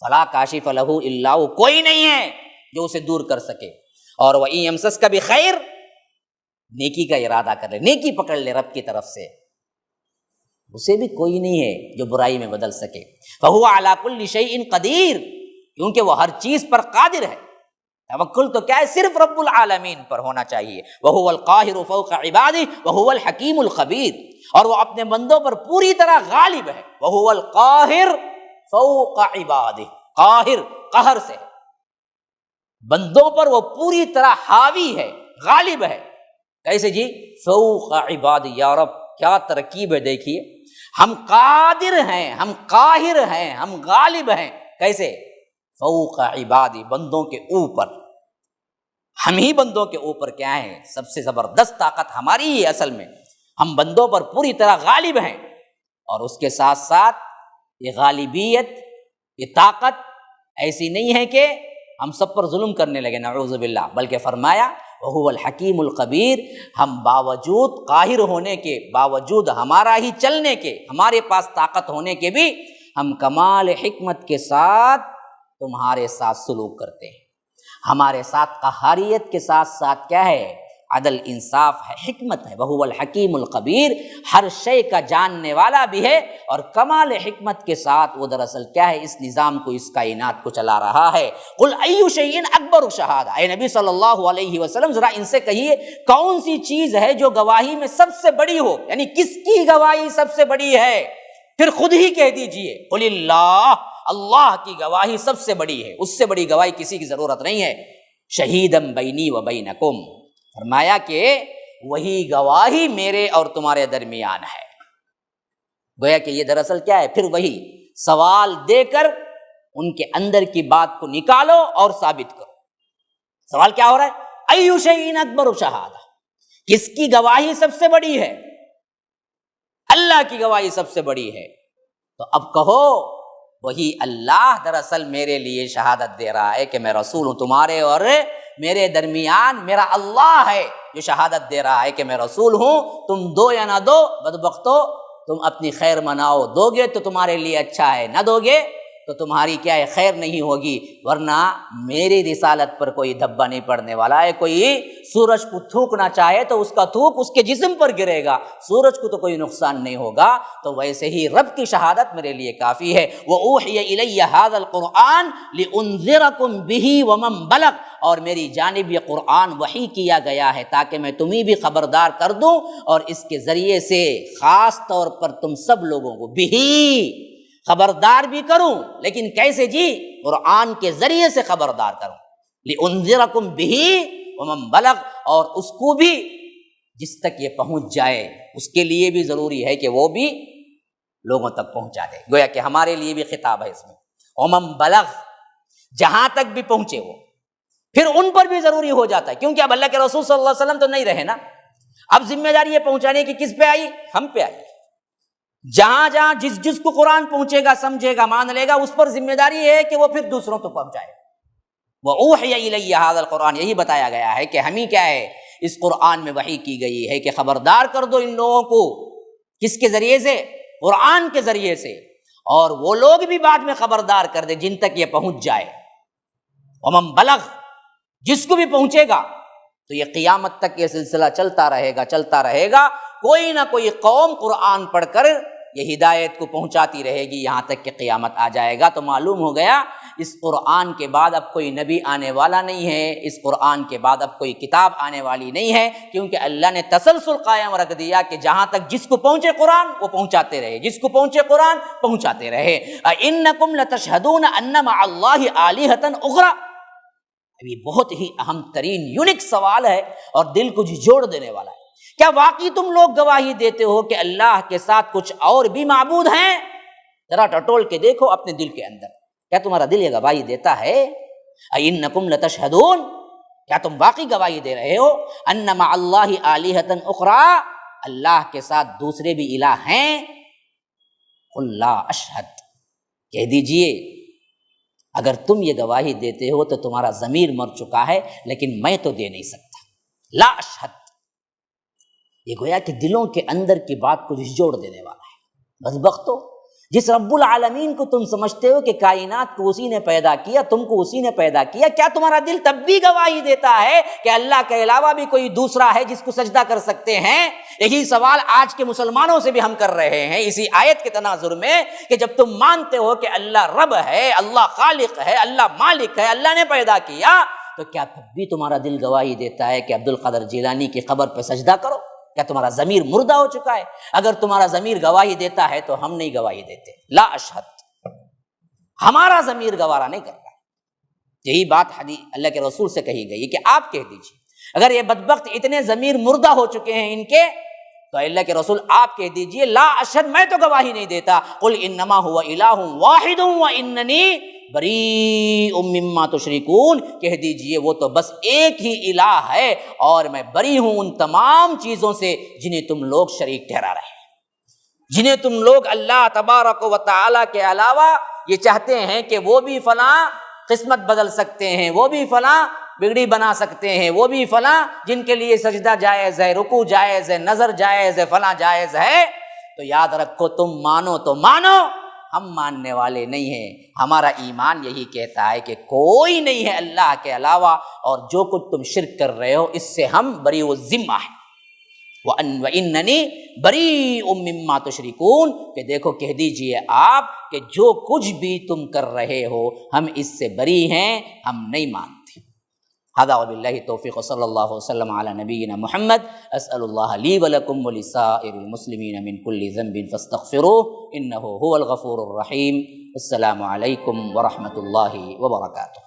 فلا کاشف لہ الا ہو، کوئی نہیں ہے جو اسے دور کر سکے۔ اور وَإِن يَمْسَسْكَ بِخَيْرٍ، نیکی کا ارادہ کر لے، نیکی پکڑ لے رب کی طرف سے، اسے بھی کوئی نہیں ہے جو برائی میں بدل سکے۔ فَهُوَ عَلَى كُلِّ شَيْءٍ قَدِيرٌ، کیونکہ وہ ہر چیز پر قادر ہے۔ توکل تو کیا ہے؟ صرف رب العالمین پر ہونا چاہیے۔ وَهُوَ الْقَاهِرُ فَوْقَ عِبَادِهِ وَهُوَ الْحَكِيمُ الْخَبِيرُ، اور وہ اپنے بندوں پر پوری طرح غالب ہے۔ وَهُوَ الْقَاهِرُ فَوْقَ عِبَادِهِ، قاہر، قہر سے بندوں پر وہ پوری طرح حاوی ہے، غالب ہے۔ کیسے جی؟ فوق عبادی، یا رب کیا ترکیب ہے، دیکھیے ہم قادر ہیں، ہم قاہر ہیں، ہم غالب ہیں، کیسے؟ فوق عبادی، بندوں کے اوپر، ہم ہی بندوں کے اوپر کیا ہیں؟ سب سے زبردست طاقت ہماری ہی ہے اصل میں، ہم بندوں پر پوری طرح غالب ہیں۔ اور اس کے ساتھ ساتھ یہ غالبیت، یہ طاقت ایسی نہیں ہے کہ ہم سب پر ظلم کرنے لگے، نعوذ باللہ، بلکہ فرمایا وَهُوَ الْحَكِيمُ الْخَبِيرُ، ہم باوجود قاہر ہونے کے، باوجود ہمارا ہی چلنے کے، ہمارے پاس طاقت ہونے کے بھی، ہم کمال حکمت کے ساتھ تمہارے ساتھ سلوک کرتے ہیں، ہمارے ساتھ قہاریت کے ساتھ ساتھ کیا ہے؟ عدل، انصاف ہے، حکمت ہے۔ وَهُوَ الْحَكِيمُ الْخَبِيرُ، ہر شے کا جاننے والا بھی ہے، اور کمال حکمت کے ساتھ وہ دراصل کیا ہے؟ اس نظام کو، اس کائنات کو چلا رہا ہے۔ قُلْ أَيُّ شَيْءٍ أَكْبَرُ شَهَادَةً، اے نبی صلی اللہ علیہ وسلم ذرا ان سے کہیے کون سی چیز ہے جو گواہی میں سب سے بڑی ہو، یعنی کس کی گواہی سب سے بڑی ہے؟ پھر خود ہی کہہ دیجئے قُلِ اللَّهُ، اللہ کی گواہی سب سے بڑی ہے، اس سے بڑی گواہی کسی کی ضرورت نہیں ہے۔ شہیدم بینی و بینکم، فرمایا کہ وہی گواہی میرے اور تمہارے درمیان ہے۔ گویا کہ یہ دراصل کیا ہے؟ پھر وہی سوال دے کر ان کے اندر کی بات کو نکالو اور ثابت کرو۔ سوال کیا ہو رہا ہے؟ ایُّ شیءٍ اکبر شہادہ، کس کی گواہی سب سے بڑی ہے؟ اللہ کی گواہی سب سے بڑی ہے۔ تو اب کہو وہی اللہ دراصل میرے لیے شہادت دے رہا ہے کہ میں رسول ہوں، تمہارے اور میرے درمیان میرا اللہ ہے جو شہادت دے رہا ہے کہ میں رسول ہوں۔ تم دو یا نہ دو، بدبختو، تم اپنی خیر مناؤ، دو گے تو تمہارے لیے اچھا ہے، نہ دو گے تو تمہاری کیا ہے؟ خیر نہیں ہوگی، ورنہ میری رسالت پر کوئی دھبا نہیں پڑنے والا ہے۔ کوئی سورج کو تھوکنا چاہے تو اس کا تھوک اس کے جسم پر گرے گا، سورج کو تو کوئی نقصان نہیں ہوگا۔ تو ویسے ہی رب کی شہادت میرے لیے کافی ہے۔ وَأُوحِيَ إِلَيَّ هَذَا الْقُرْآنُ لِأُنذِرَكُمْ بِهِ وَمَنْ بَلَغَ، اور میری جانب یہ قرآن وحی کیا گیا ہے تاکہ میں تمہیں بھی خبردار کر دوں، اور اس کے ذریعے سے خاص طور پر تم سب لوگوں کو، بِهِ خبردار بھی کروں، لیکن کیسے جی؟ قرآن کے ذریعے سے خبردار کروں، لِأُنذِرَكُمْ بِهِ وَمَنْ بَلَغَ، اور اس کو بھی جس تک یہ پہنچ جائے اس کے لیے بھی ضروری ہے کہ وہ بھی لوگوں تک پہنچا دے، گویا کہ ہمارے لیے بھی خطاب ہے اس میں، وَمَنْ بَلَغَ، جہاں تک بھی پہنچے وہ، پھر ان پر بھی ضروری ہو جاتا ہے، کیونکہ اب اللہ کے رسول صلی اللہ علیہ وسلم تو نہیں رہے نا، اب ذمہ داری یہ پہنچانے کی کس پہ آئی؟ ہم پہ آئی۔ جہاں جہاں جس کو قرآن پہنچے گا، سمجھے گا، مان لے گا، اس پر ذمہ داری ہے کہ وہ پھر دوسروں تو پہنچائے۔ وَأُوحِيَ إِلَيَّ هَذَا الْقُرْآنِ، یہی بتایا گیا ہے کہ ہمیں کیا ہے، اس قرآن میں وحی کی گئی ہے کہ خبردار کر دو ان لوگوں کو، کس کے ذریعے سے؟ قرآن کے ذریعے سے، اور وہ لوگ بھی بعد میں خبردار کر دے جن تک یہ پہنچ جائے۔ وَمَنْ بَلَغَ، جس کو بھی پہنچے گا، تو یہ قیامت تک یہ سلسلہ چلتا رہے گا، کوئی نہ کوئی قوم قرآن پڑھ کر یہ ہدایت کو پہنچاتی رہے گی یہاں تک کہ قیامت آ جائے گا۔ تو معلوم ہو گیا اس قرآن کے بعد اب کوئی نبی آنے والا نہیں ہے، اس قرآن کے بعد اب کوئی کتاب آنے والی نہیں ہے، کیونکہ اللہ نے تسلسل قائم رکھ دیا کہ جہاں تک جس کو پہنچے قرآن وہ پہنچاتے رہے، جس کو پہنچے قرآن پہنچاتے رہے۔ اِنَّكُمْ لَتَشْهَدُونَ أَنَّ مَعَ اللَّهِ آلِهَةً أُخْرَىٰ، اب یہ بہت ہی اہم ترین یونیک سوال ہے اور دل کو جھنجھوڑ دینے والا ہے۔ کیا واقعی تم لوگ گواہی دیتے ہو کہ اللہ کے ساتھ کچھ اور بھی معبود ہیں؟ ذرا ٹٹول کے دیکھو اپنے دل کے اندر، کیا تمہارا دل یہ گواہی دیتا ہے؟ اِنَّكُمْ لَتَشْهَدُونَ، کیا تم واقعی گواہی دے رہے ہو أَنَّ مَعَ اللَّهِ آلِهَةً أُخْرَىٰ، اللہ کے ساتھ دوسرے بھی الہ ہیں؟ قُل لَا أَشْهَدُ، کہہ دیجئے اگر تم یہ گواہی دیتے ہو تو تمہارا ضمیر مر چکا ہے، لیکن میں تو دے نہیں سکتا۔ لا اشہد، یہ گویا کہ دلوں کے اندر کی بات کو جھنجھوڑ دینے والا ہے۔ بدبختو، جس رب العالمین کو تم سمجھتے ہو کہ کائنات کو اسی نے پیدا کیا، تم کو اسی نے پیدا کیا، کیا تمہارا دل تب بھی گواہی دیتا ہے کہ اللہ کے علاوہ بھی کوئی دوسرا ہے جس کو سجدہ کر سکتے ہیں؟ یہی سوال آج کے مسلمانوں سے بھی ہم کر رہے ہیں اسی آیت کے تناظر میں، کہ جب تم مانتے ہو کہ اللہ رب ہے، اللہ خالق ہے، اللہ مالک ہے، اللہ نے پیدا کیا، تو کیا تب بھی تمہارا دل گواہی دیتا ہے کہ عبد القادر جیلانی کی قبر پہ سجدہ کرو؟ کیا تمہارا ضمیر مردہ ہو چکا ہے؟ اگر تمہارا ضمیر گواہی دیتا ہے تو ہم نہیں گواہی دیتے۔ لا اشہد، ہمارا ضمیر گوارا نہیں کرتا۔ یہی بات اللہ کے رسول سے کہی گئی کہ آپ کہہ دیجیے، اگر یہ بدبخت اتنے ضمیر مردہ ہو چکے ہیں ان کے، تو اللہ کے رسول آپ کہہ دیجئے لا اشہد، میں تو گواہی نہیں دیتا، قل انما هو الہ واحد واننی بریء مما تشرکون، کہہ دیجئے وہ تو بس ایک ہی الہ ہے اور میں بری ہوں ان تمام چیزوں سے جنہیں تم لوگ شریک ٹھہرا رہے ہیں، جنہیں تم لوگ اللہ تبارک و تعالی کے علاوہ یہ چاہتے ہیں کہ وہ بھی فلاں قسمت بدل سکتے ہیں، وہ بھی فلاں بگڑی بنا سکتے ہیں، وہ بھی فلاں جن کے لیے سجدہ جائز ہے، رکوع جائز ہے، نظر جائز ہے، فلاں جائز ہے، تو یاد رکھو تم مانو تو مانو، ہم ماننے والے نہیں ہیں۔ ہمارا ایمان یہی کہتا ہے کہ کوئی نہیں ہے اللہ کے علاوہ، اور جو کچھ تم شرک کر رہے ہو اس سے ہم بری و ذمہ ہیں۔ وَإِنَّنِي بَرِيءٌ مِّمَّا تُشْرِكُونَ، کہ دیکھو کہہ دیجئے آپ کہ جو کچھ بھی تم کر رہے ہو ہم اس سے بری ہیں، ہم نہیں مانتے۔ هذا وباللہ توفیق، صلی اللہ وسلم علی نبینا محمد۔ اسأل اللہ لی ولکم ولسائر المسلمین من کل ذنب فاستغفروه انہ هو الغفور الرحیم۔ السلام علیکم ورحمۃ اللہ وبرکاتہ۔